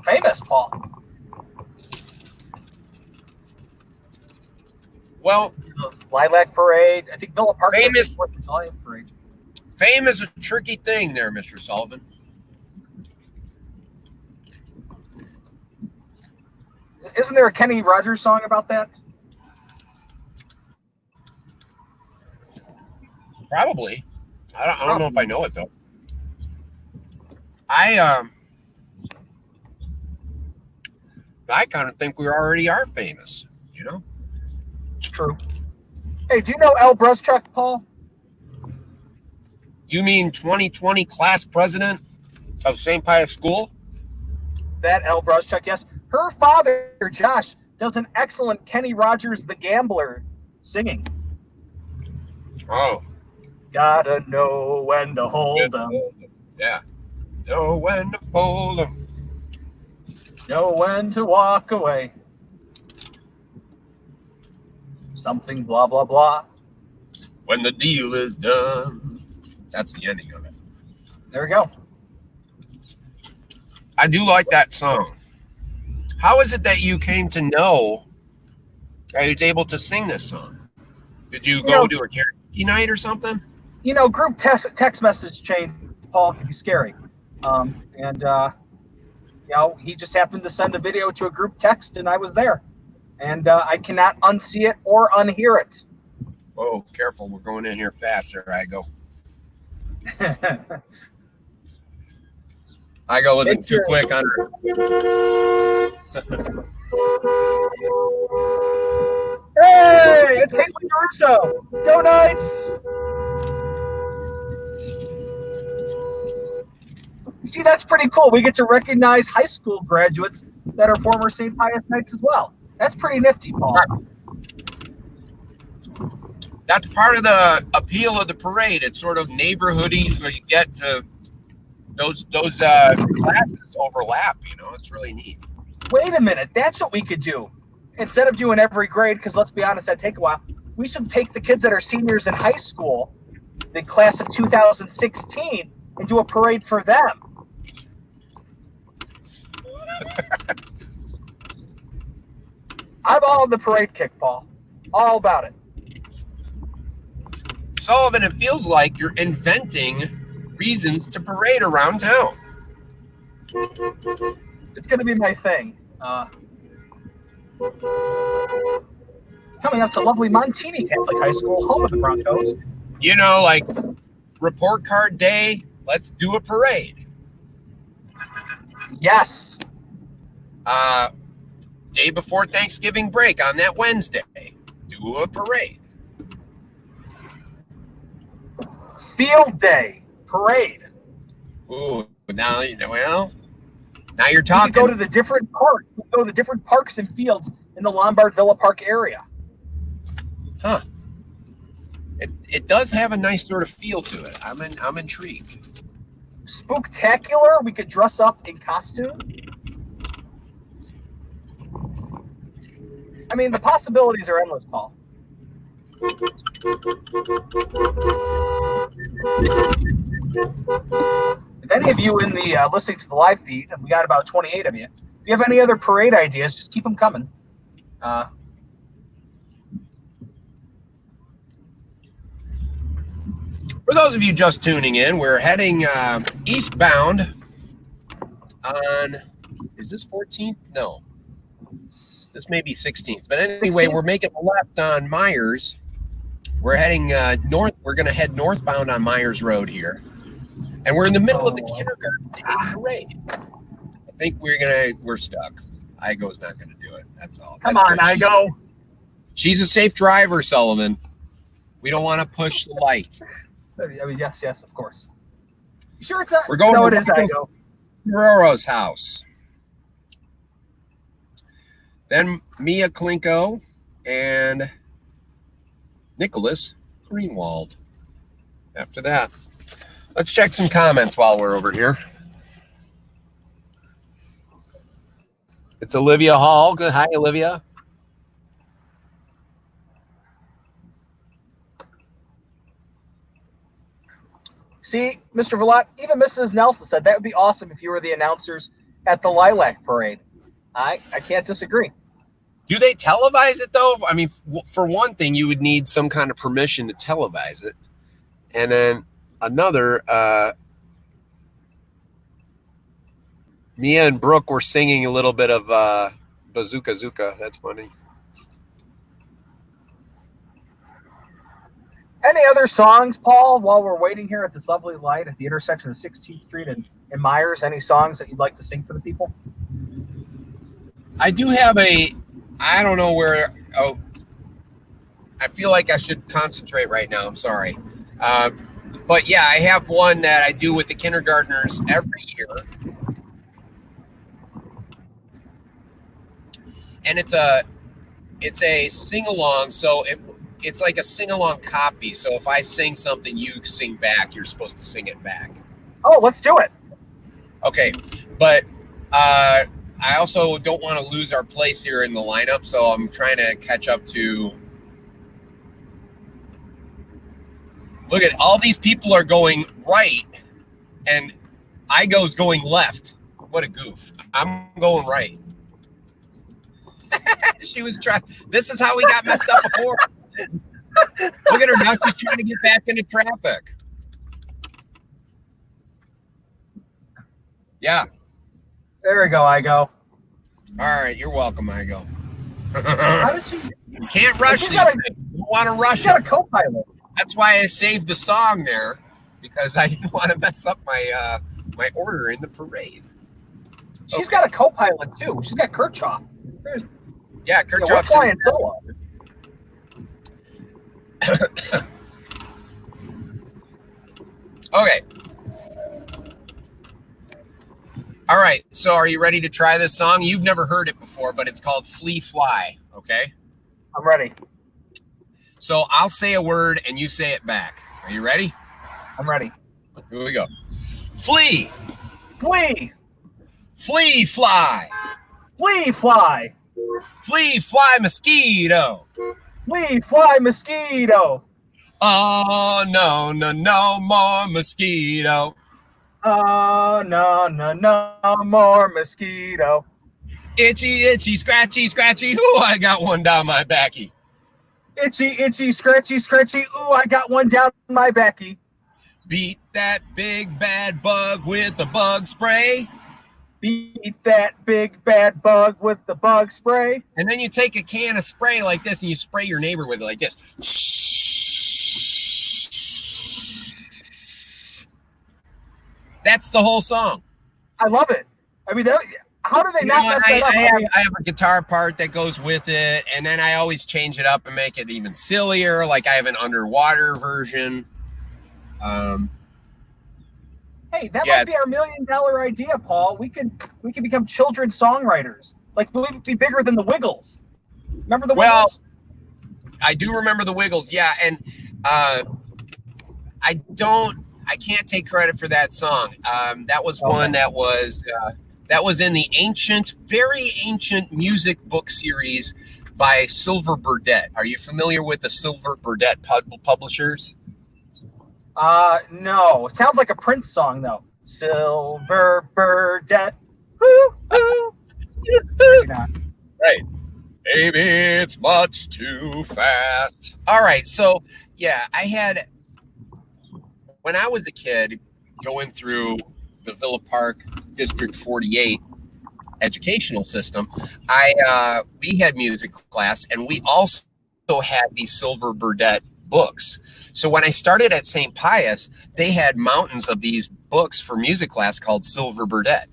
famous, Paul. Well, Lilac Parade. I think Villa Park famous, is the 4th of July Parade. Fame is a tricky thing there, Mr. Sullivan. Isn't there a Kenny Rogers song about that? Probably. I don't know if I know it, though. I kind of think we already are famous, you know? It's true. Hey, do you know L. Bruschuk, Paul? You mean 2020 class president of St. Pius School? That L. Bruschuk, yes. Her father, Josh, does an excellent Kenny Rogers the Gambler singing. Oh. Gotta know when to hold 'em. Yeah. Know when to fold 'em. Know when to walk away. Something blah, blah, blah. When the deal is done. That's the ending of it. There we go. I do like that song. How is it that you came to know that he was able to sing this song? Did you go to a karaoke night or something? You know, group text message chain, Paul, can be scary. You know, he just happened to send a video to a group text, and I was there. And I cannot unsee it or unhear it. Oh, careful. We're going in here fast. There I go. I go wasn't too quick on her. Hey, it's Caitlin Caruso. Go Knights! See, that's pretty cool. We get to recognize high school graduates that are former St. Pius Knights as well. That's pretty nifty, Paul. That's part of the appeal of the parade. It's sort of neighborhoody, so you get to those classes overlap. You know, it's really neat. Wait a minute. That's what we could do. Instead of doing every grade, because let's be honest, that'd take a while, we should take the kids that are seniors in high school, the class of 2016, and do a parade for them. I'm all in the parade kick, Paul. All about it. Sullivan, it feels like you're inventing reasons to parade around town. It's going to be my thing. Coming up to lovely Montini Catholic High School, home of the Broncos. You know, like report card day, let's do a parade. Yes. Day before Thanksgiving break on that Wednesday, do a parade. Field day, parade. Ooh, now you're We talking. could go to the different parks. We go to the different parks and fields in the Lombard Villa Park area. Huh. It does have a nice sort of feel to it. I'm intrigued. Spooktacular. We could dress up in costume. I mean, the possibilities are endless, Paul. If any of you in the listening to the live feed, and we got about 28 of you, if you have any other parade ideas, just keep them coming. For those of you just tuning in, we're heading eastbound on, is this 14th? No. This may be 16th. But anyway, 16th? We're making a left on Myers We're heading north. We're going to head northbound on Myers Road here. And we're in the middle of the kindergarten parade. I think we're stuck. Igo's not going to do it. That's all. Come on, Igo. She's a safe driver, Sullivan. We don't want to push the light. I mean, yes, of course. You sure it's not? We're going no, to it is Igo. Roro's house. Then Mia Klinko and Nicholas Greenwald. After that, let's check some comments while we're over here. It's Olivia Hall. Good. Hi, Olivia. See, Mr. Velat, even Mrs. Nelson said that would be awesome if you were the announcers at the Lilac Parade. I can't disagree. Do they televise it, though? I mean, for one thing, you would need some kind of permission to televise it. And then another, Mia and Brooke were singing a little bit of Bazooka Zuka. That's funny. Any other songs, Paul, while we're waiting here at this lovely light at the intersection of 16th Street and Myers? Any songs that you'd like to sing for the people? I do have I don't know where. Oh, I feel like I should concentrate right now. I'm sorry. But yeah, I have one that I do with the kindergartners every year. And it's a sing-along, so it's like a sing-along copy. So if I sing something, you sing back. You're supposed to sing it back. Oh, let's do it. Okay, but I also don't want to lose our place here in the lineup, so I'm trying to catch up to. Look at all these people are going right, and Igo's going left. What a goof! I'm going right. She was trying. This is how we got messed up before. Look at her now. She's trying to get back into traffic. Yeah. There we go, Igo. All right. You're welcome, Igo. How did she? You can't rush these things. You don't want to rush She's got a it. co-pilot. That's why I saved the song there, because I didn't want to mess up my my order in the parade. She's got a co-pilot too. She's got Kirchhoff. Yeah, We're Kirchhoff's flying solo. Okay. All right. So are you ready to try this song? You've never heard it before, but it's called Flee Fly. Okay. I'm ready. So I'll say a word and you say it back. Are you ready? I'm ready. Here we go. Flee. Flee. Flee fly. Flee fly. Flee fly mosquito. Flee fly mosquito. Oh no, no more mosquito. Oh no more mosquito. Itchy, scratchy. Ooh, I got one down my backy. Itchy, scratchy. Ooh, I got one down my backy. Beat that big bad bug with the bug spray. Beat that big bad bug with the bug spray. And then you take a can of spray like this and you spray your neighbor with it like this. That's the whole song. I love it. I mean, how do they not mess that up? I have a guitar part that goes with it, and then I always change it up and make it even sillier. Like I have an underwater version. Hey, that might be our $1 million idea, Paul. We could become children's songwriters. Like we'd be bigger than the Wiggles. Remember the Wiggles? I do remember the Wiggles, yeah, and I can't take credit for that song. That was one that was in the very ancient music book series by Silver Burdette. Are you familiar with the Silver Burdette publishers? No. It sounds like a Prince song though. Silver Burdette. Woo, woo. Right. Maybe it's much too fast. All right. So yeah, when I was a kid going through the Villa Park District 48 educational system, we had music class, and we also had these Silver Burdette books. So when I started at St. Pius, they had mountains of these books for music class called Silver Burdette.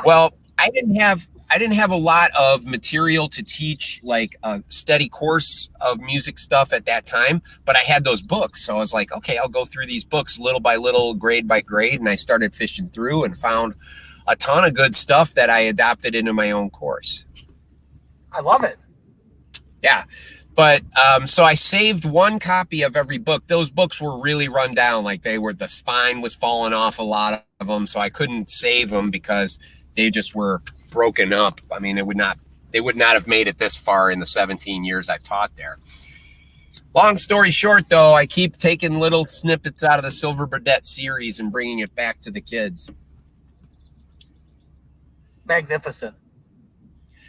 Well, I didn't have a lot of material to teach like a steady course of music stuff at that time, but I had those books. So I was like, okay, I'll go through these books little by little, grade by grade. And I started fishing through and found a ton of good stuff that I adopted into my own course. I love it. Yeah. But so I saved one copy of every book. Those books were really run down. Like the spine was falling off a lot of them. So I couldn't save them because they just were broken up. I mean, they would not have made it this far in the 17 years I've taught there. Long story short, though, I keep taking little snippets out of the Silver Burdette series and bringing it back to the kids. Magnificent.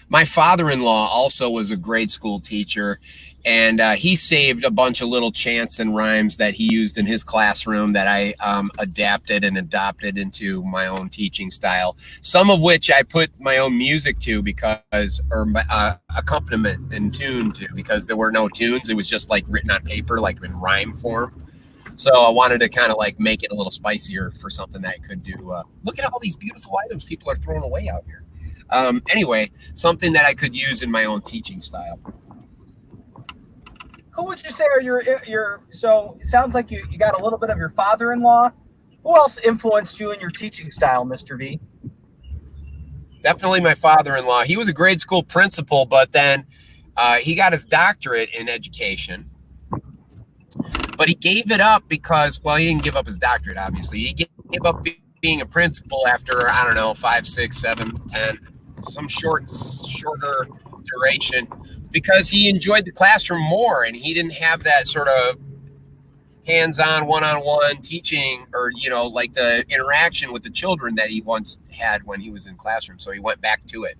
My father-in-law also was a grade school teacher, and he saved a bunch of little chants and rhymes that he used in his classroom that I adapted and adopted into my own teaching style. Some of which I put my own music to or accompaniment and tune to, because there were no tunes. It was just like written on paper, like in rhyme form. So I wanted to kind of like make it a little spicier for something that I could do. Look at all these beautiful items people are throwing away out here. Anyway, something that I could use in my own teaching style. Who would you say are your so it sounds like you got a little bit of your father-in-law. Who else influenced you in your teaching style, Mr. V? Definitely my father-in-law. He was a grade school principal, but then he got his doctorate in education. But he gave it up because, well, he didn't give up his doctorate, obviously. He gave up being a principal after, I don't know, 5, 6, 7, 10, some shorter duration, because he enjoyed the classroom more and he didn't have that sort of hands-on, one-on-one teaching or, like the interaction with the children that he once had when he was in classroom. So he went back to it.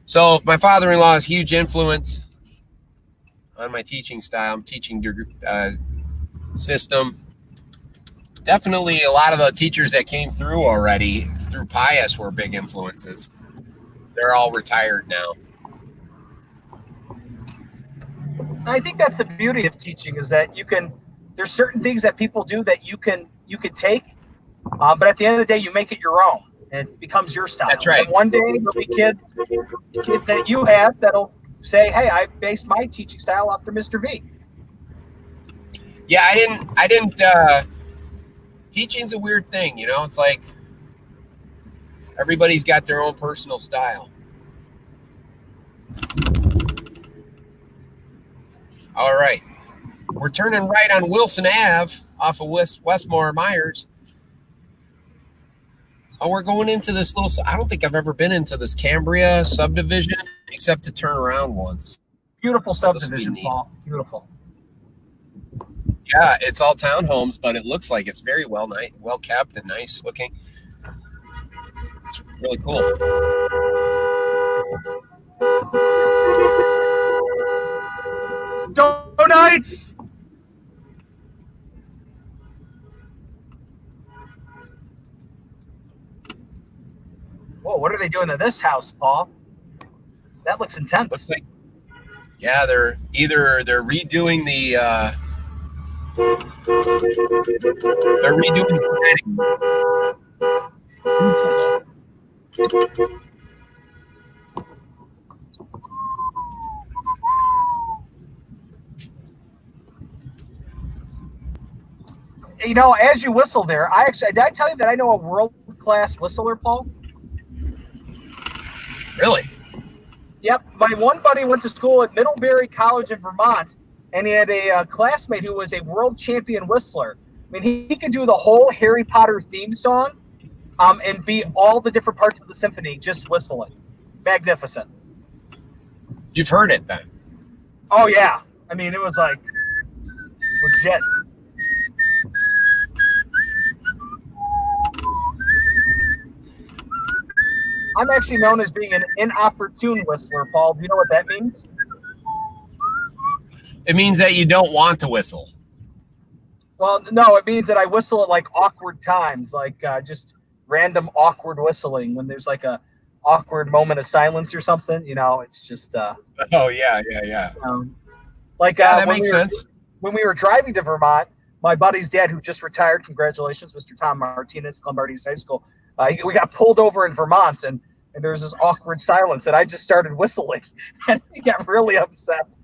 So my father-in-law is a huge influence on my teaching style, teaching system. Definitely a lot of the teachers that came through already through Pius were big influences. They're all retired now. I think that's the beauty of teaching, is that there's certain things that people do that you could take, but at the end of the day, you make it your own. It becomes your style. That's right. And one day there'll be kids that you have that'll say, hey, I based my teaching style after Mr. V. Yeah, I didn't teaching's a weird thing, it's like everybody's got their own personal style. All right. We're turning right on Wilson Ave off of Westmore Myers. Oh, we're going into this I don't think I've ever been into this Cambria subdivision except to turn around once. Beautiful subdivision, Paul. Beautiful. Yeah, it's all townhomes, but it looks like it's very well kept and nice looking. It's really cool. Donuts! Whoa, what are they doing to this house, Paul? That looks intense. Looks like, yeah, they're redoing the as you whistle there, did I tell you that I know a world-class whistler, Paul? Really? Yep. My one buddy went to school at Middlebury College in Vermont, and he had a classmate who was a world champion whistler. I mean, he could do the whole Harry Potter theme song and be all the different parts of the symphony just whistling. Magnificent. You've heard it then? Oh, yeah. I mean, it was like legit. I'm actually known as being an inopportune whistler, Paul. Do you know what that means? It means that you don't want to whistle. Well, no, it means that I whistle at like awkward times, like just random awkward whistling when there's like a awkward moment of silence or something. It's just. Oh yeah. Like that makes sense. when we were driving to Vermont, my buddy's dad, who just retired, congratulations, Mr. Tom Martinez, Lombard East High School. We got pulled over in Vermont, and there was this awkward silence, and I just started whistling, and he got really upset.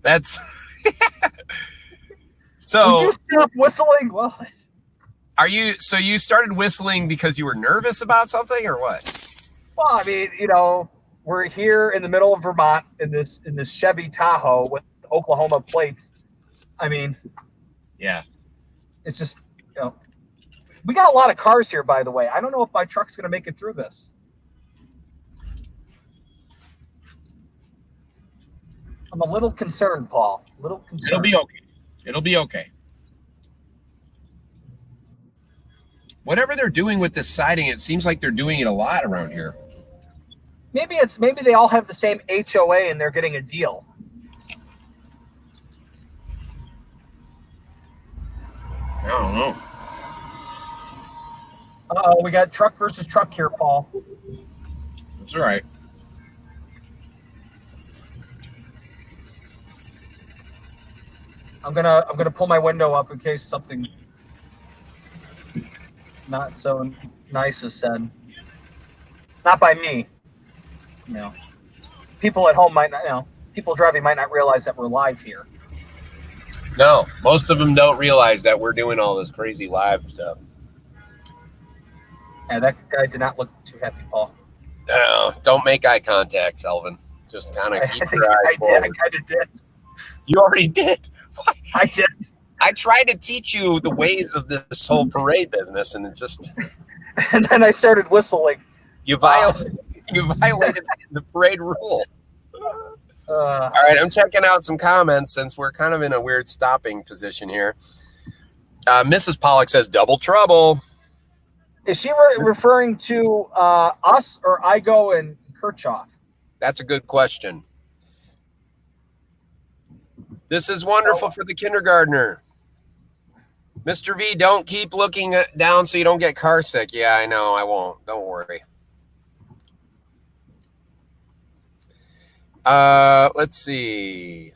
That's so. Would you stop whistling? Well, so you started whistling because you were nervous about something, or what? Well, I mean, we're here in the middle of Vermont in this Chevy Tahoe with Oklahoma plates. I mean, yeah, it's just, we got a lot of cars here, by the way. I don't know if my truck's going to make it through this. I'm a little concerned, Paul. A little concerned. It'll be okay. It'll be okay. Whatever they're doing with this siding, it seems like they're doing it a lot around here. Maybe they all have the same HOA and they're getting a deal. I don't know. Uh-oh, we got truck versus truck here, Paul. That's all right. I'm gonna pull my window up in case something not so nice is said. Not by me. People at home might not. People driving might not realize that we're live here. No, most of them don't realize that we're doing all this crazy live stuff. Yeah, that guy did not look too happy, Paul. No, don't make eye contact, Sullivan. Just kind of keep your eyes forward. I kind of did. You already did. I did. I tried to teach you the ways of this whole parade business, and it just... And then I started whistling. You violated the parade rule. All right, I'm checking out some comments since we're kind of in a weird stopping position here. Mrs. Pollock says, double trouble. Is she referring to us or Igo and Kirchhoff? That's a good question. This is wonderful for the kindergartner. Mr. V, don't keep looking down so you don't get car sick. Yeah, I know. I won't. Don't worry. Let's see.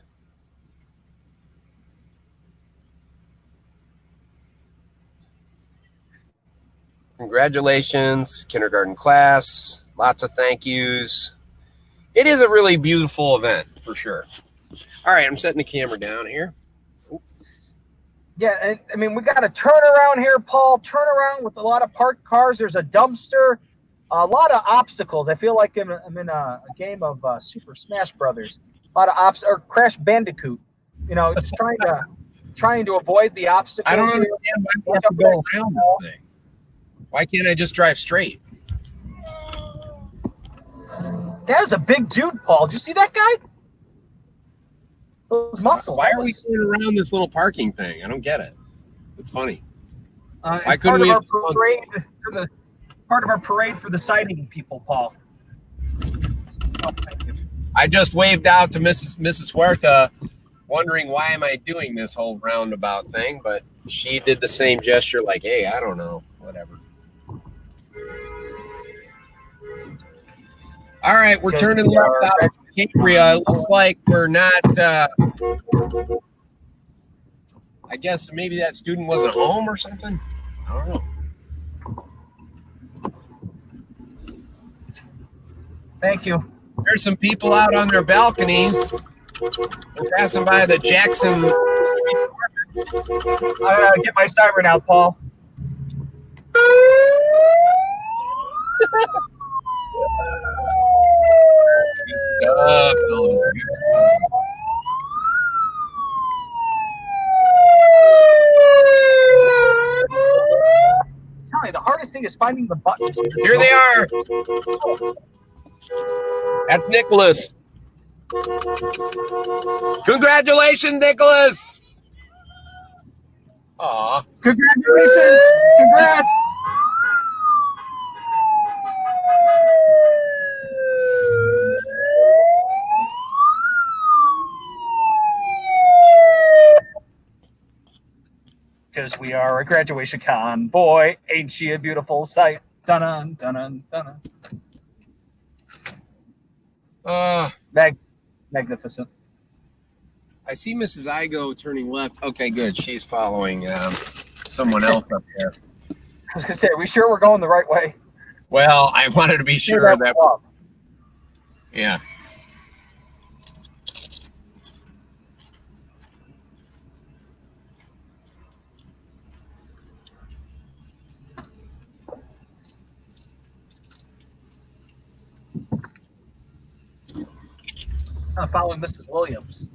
Congratulations, kindergarten class. Lots of thank yous. It is a really beautiful event for sure. All right, I'm setting the camera down here. Yeah, and I mean, we got a turnaround here, Paul. Turnaround with a lot of parked cars. There's a dumpster, a lot of obstacles. I feel like I'm in a game of Super Smash Brothers. A lot of or Crash Bandicoot. Just trying to avoid the obstacles. I don't understand why we have to go around this thing. Why can't I just drive straight? That is a big dude, Paul. Did you see that guy? Those muscles. Why are we going around this little parking thing? I don't get it. It's funny. Why couldn't we have part of our parade for the sighting people, Paul? Oh, thank you. I just waved out to Mrs. Huerta, wondering why am I doing this whole roundabout thing, but she did the same gesture, like, hey, I don't know, whatever. All right, we're turning left out of Cambria. It looks like we're not. I guess maybe that student wasn't home or something. I don't know. Thank you. There's some people out on their balconies. We're passing by the Jackson Street Apartments. I gotta get my siren out, Paul. Stuff. Tell me, the hardest thing is finding the button. Here they are. That's Nicholas. Congratulations, Nicholas. Aw. Congratulations. Congrats. Because we are a graduation convoy. Ain't she a beautiful sight? Dun-dun, dun-dun, dun-dun. Magnificent. I see Mrs. Igo turning left. Okay, good. She's following someone else up here. I was gonna say, are we sure we're going the right way? Well, I wanted to be sure that. Yeah. I'm following Mrs. Williams.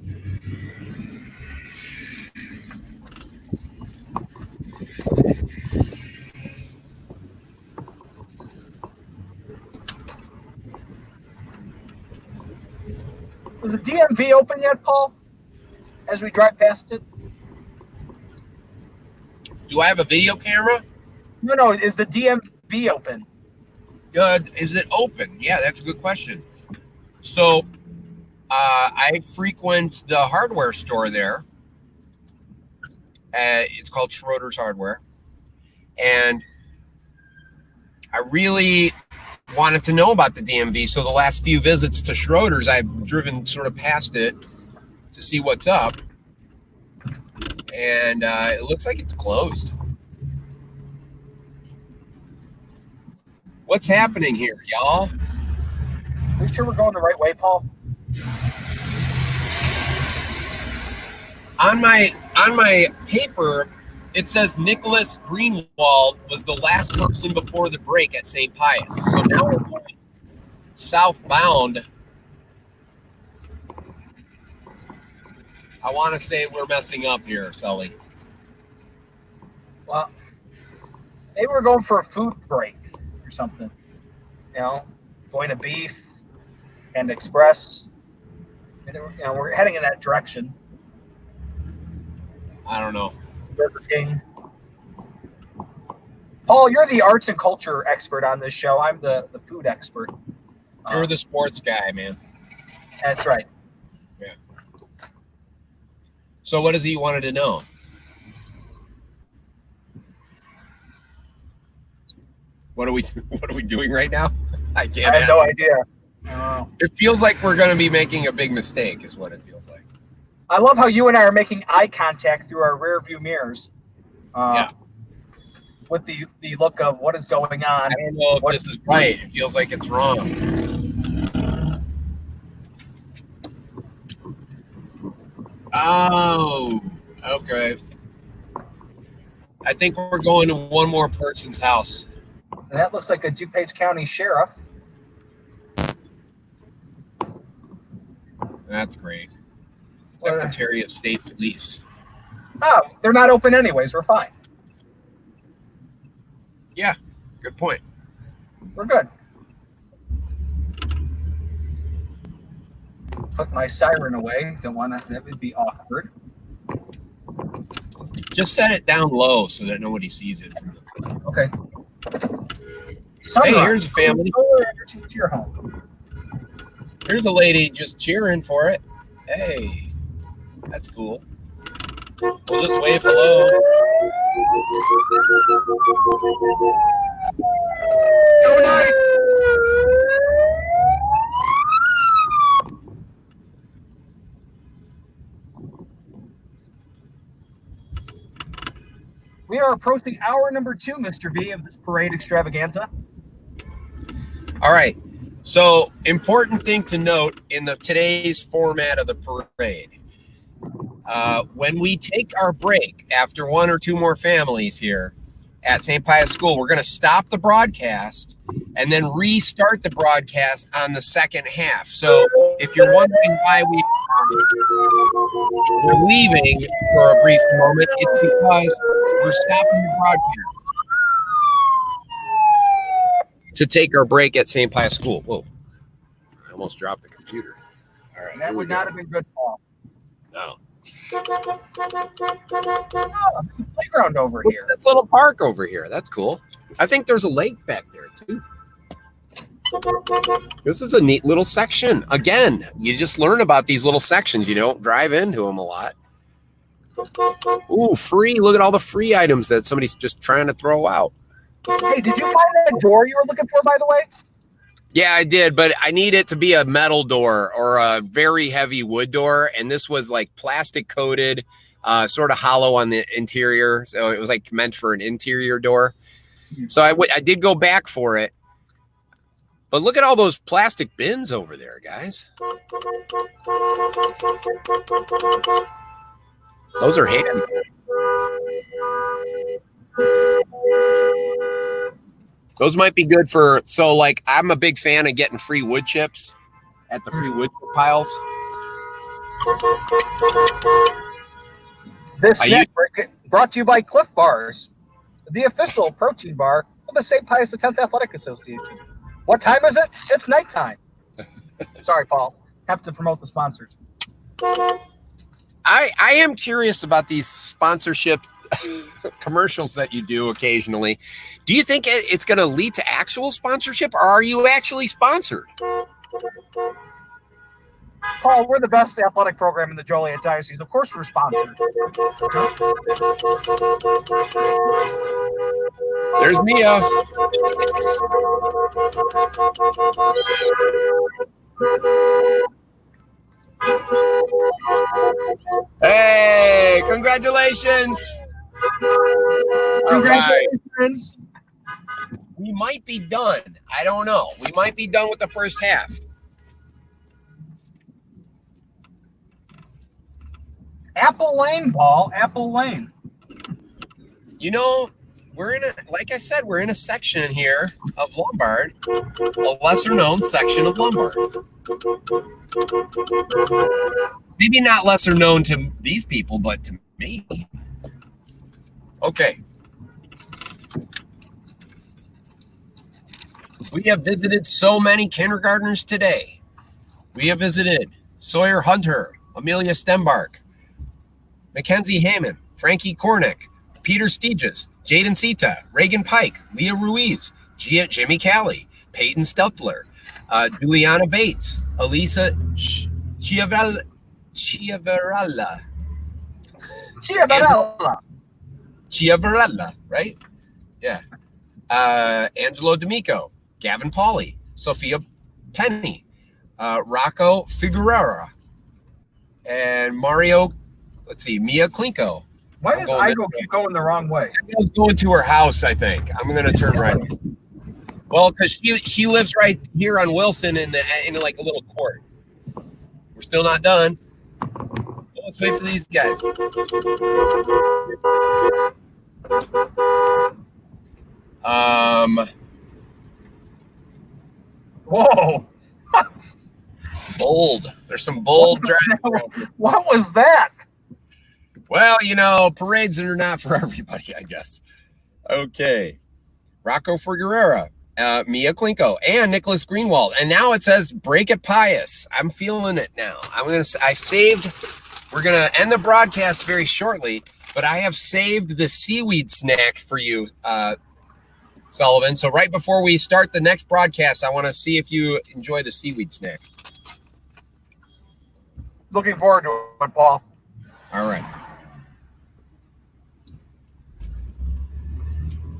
Was the DMV open yet, Paul? As we drive past it? Do I have a video camera? No. Is the DMV open? Is it open? Yeah, that's a good question. So, I frequent the hardware store there. It's called Schroeder's Hardware. And I really wanted to know about the DMV. So the last few visits to Schroeder's, I've driven sort of past it to see what's up. And it looks like it's closed. What's happening here, y'all? Are we sure we're going the right way, Paul? On my paper, it says Nicholas Greenwald was the last person before the break at St. Pius. So now we're going southbound. I want to say we're messing up here, Sully. Well, maybe we're going for a food break or something. You know, going to Beef and Express. And then, we're heading in that direction. I don't know. Burger King. Paul, you're the arts and culture expert on this show. I'm the food expert. You're the sports guy, man. That's right. Yeah. So what does he wanted to know? What are we doing right now? I have no idea. It feels like we're going to be making a big mistake is what it feels like. I love how you and I are making eye contact through our rear view mirrors. Yeah. With the look of what is going on. I don't know if this is right. It feels like it's wrong. Oh, okay. I think we're going to one more person's house. And that looks like a DuPage County sheriff. That's great. Secretary of State Police. Oh, they're not open anyways. We're fine. Yeah, good point. We're good. Put my siren away. Don't want to. That would be awkward. Just set it down low so that nobody sees it. Okay. Hey, here's a family. To your home. Here's a lady just cheering for it. Hey, that's cool. We'll just wave hello. Go Knights! We are approaching hour number 2, Mr. B, of this parade extravaganza. All right. So, important thing to note in today's format of the parade. When we take our break after one or two more families here at St. Pius School, we're going to stop the broadcast and then restart the broadcast on the second half. So if you're wondering why we're leaving for a brief moment, it's because we're stopping the broadcast to take our break at St. Pius School. Whoa, I almost dropped the computer. All right, that would not have been good, Paul. No. Oh, there's a playground over here. This little park over here. That's cool. I think there's a lake back there too. This is a neat little section. Again, you just learn about these little sections. You don't drive into them a lot. Ooh, free. Look at all the free items that somebody's just trying to throw out. Hey, did you find that door you were looking for, by the way? Yeah, I did, but I need it to be a metal door or a very heavy wood door. And this was like plastic coated, sort of hollow on the interior. So it was like meant for an interior door. So I did go back for it. But look at all those plastic bins over there, guys. Those are handy. Those might be good for, so like I'm a big fan of getting free wood chips at the free wood chip piles. This snack break brought to you by Cliff Bars, the official protein bar of the St. Pius X Athletic Association. What time is it? It's nighttime. Sorry, Paul. Have to promote the sponsors. I am curious about these sponsorship commercials that you do occasionally. Do you think it's going to lead to actual sponsorship, or are you actually sponsored? Paul, we're the best athletic program in the Joliet Diocese. Of course we're sponsored. There's Mia. Hey, congratulations. Congratulations. We might be done. I don't know. We might be done with the first half. Apple Lane, Paul. Apple Lane. You know, we're in a, like I said, we're in a section here of Lombard, a lesser known section of Lombard. Maybe not lesser known to these people, but to me. Okay. We have visited so many kindergartners today. We have visited Sawyer Hunter, Amelia Stembark, Mackenzie Hammond, Frankie Cornick, Peter Steges, Jaden Sita, Reagan Pike, Leah Ruiz, Jimmy Callie, Peyton Steltler, Juliana Bates, Elisa Chiavarella. Chiavarella, right? Yeah. Angelo D'Amico, Gavin Pauly, Sophia Penny, Rocco Figueroa, and Mario, let's see, Mia Klinko. Why does Igo keep going the wrong way? I was going to her house, I think. I'm going to turn right. Well, because she lives right here on Wilson in like a little court. We're still not done. Well, let's wait for these guys. Whoa. Bold. There's some bold driving. What was that? Well, you know, parades are not for everybody, I guess. Okay. Rocco Figueroa, Mia Klinko, and Nicholas Greenwald. And now it says break it Pius. I'm feeling it now. We're going to end the broadcast very shortly, but I have saved the seaweed snack for you, Sullivan. So right before we start the next broadcast, I want to see if you enjoy the seaweed snack. Looking forward to it, Paul. All right.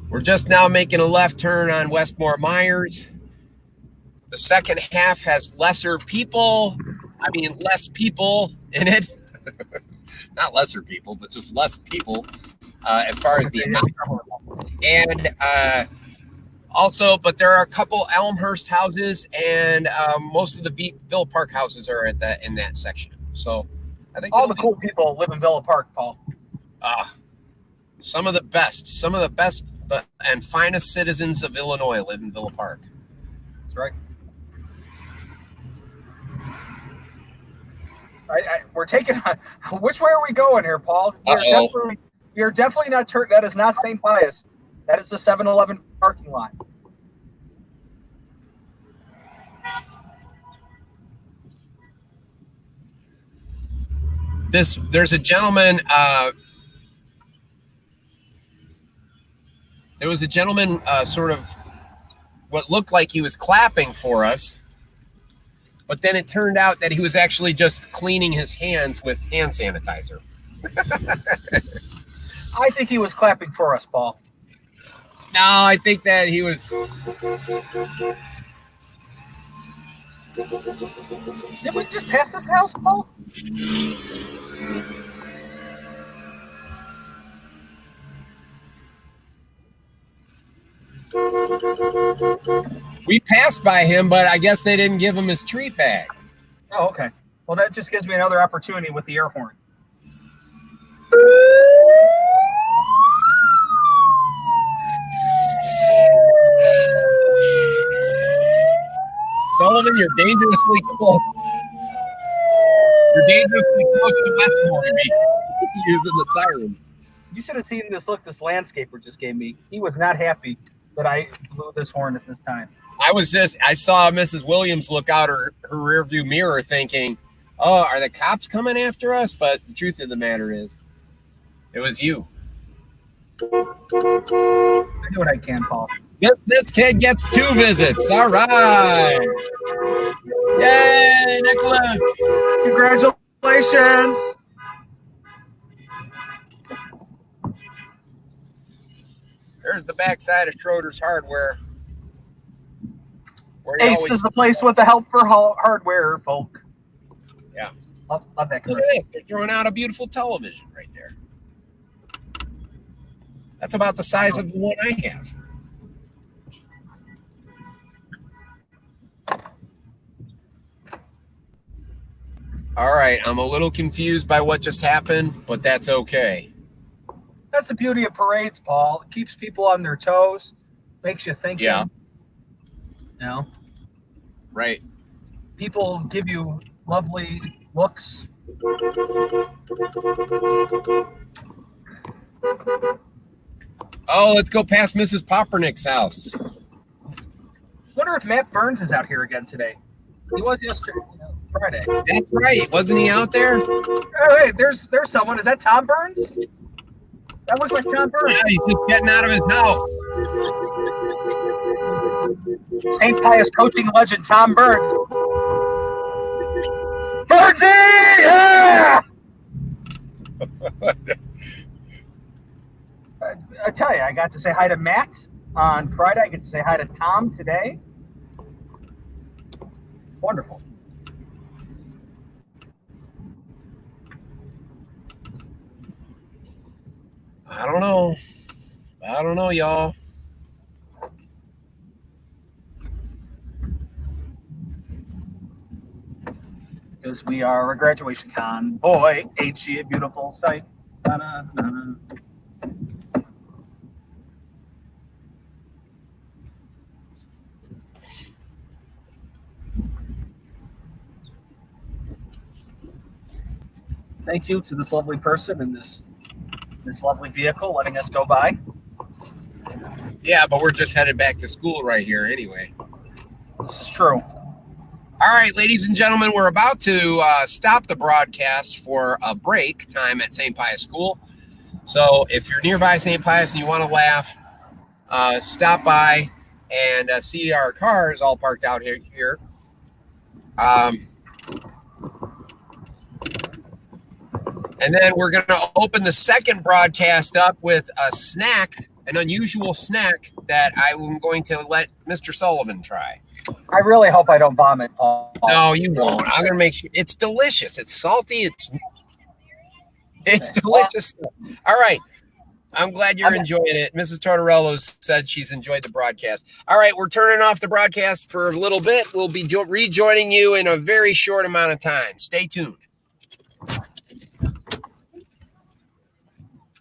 We're just now making a left turn on Westmore Myers. The second half has less people in it. Not lesser people, but just less people as far as the amount. And also, but there are a couple Elmhurst houses, and most of the Villa Park houses are in that section. So I think all the cool people live in Villa Park, Paul. Some of the best and finest citizens of Illinois live in Villa Park. That's right. We're taking. Which way are we going here, Paul? You're definitely not. That is not St. Pius. That is the 7-Eleven parking lot. There's a gentleman. There was a gentleman, sort of what looked like he was clapping for us, but then it turned out that he was actually just cleaning his hands with hand sanitizer. I think he was clapping for us, Paul. No, I think that he was. Did we just pass this house, Paul? We passed by him, but I guess they didn't give him his treat bag. Oh, okay. Well, that just gives me another opportunity with the air horn. Sullivan, you're dangerously close. You're dangerously close to Westmore to be using the siren. You should have seen this look this landscaper just gave me. He was not happy that I blew this horn at this time. I saw Mrs. Williams look out her rear view mirror thinking, oh, are the cops coming after us? But the truth of the matter is, it was you. I do what I can, Paul. This kid gets 2 visits. All right. Yay, Nicholas. Congratulations. There's the backside of Schroeder's Hardware. Ace is the place with the help for hardware, folk. Yeah. Love that Look commercial. at this. They're throwing out a beautiful television right there. That's about the size of the one I have. All right, I'm a little confused by what just happened, but that's okay. That's the beauty of parades, Paul. It keeps people on their toes, makes you think. Yeah. You know, Right. people give you lovely looks. Oh, let's go past Mrs. Poppernick's house. Wonder if Matt Burns is out here again today. He was yesterday, Friday. That's right. Wasn't he out there? Oh, hey, there's someone. Is that Tom Burns? That looks like Tom Burns. Yeah, he's just getting out of his house. St. Pius coaching legend Tom Burns. Burnsy! Yeah! I tell you, I got to say hi to Matt on Friday. I get to say hi to Tom today. It's wonderful. I don't know, y'all. Because we are a graduation convoy. Ain't she a beautiful sight? Da-na-na-na. Thank you to this lovely person in this lovely vehicle letting us go by. Yeah, but we're just headed back to school right here anyway. This is true. All right, ladies and gentlemen, we're about to stop the broadcast for a break time at St. Pius School. So if you're nearby St. Pius and you want to laugh, stop by and see our cars all parked out here. And then we're going to open the second broadcast up with a snack, an unusual snack that I'm going to let Mr. Sullivan try. I really hope I don't vomit, Paul. No, you won't. I'm going to make sure. It's delicious. It's salty. It's delicious. All right. I'm glad you're enjoying it. Mrs. Tortorello said she's enjoyed the broadcast. All right. We're turning off the broadcast for a little bit. We'll be rejoining you in a very short amount of time. Stay tuned.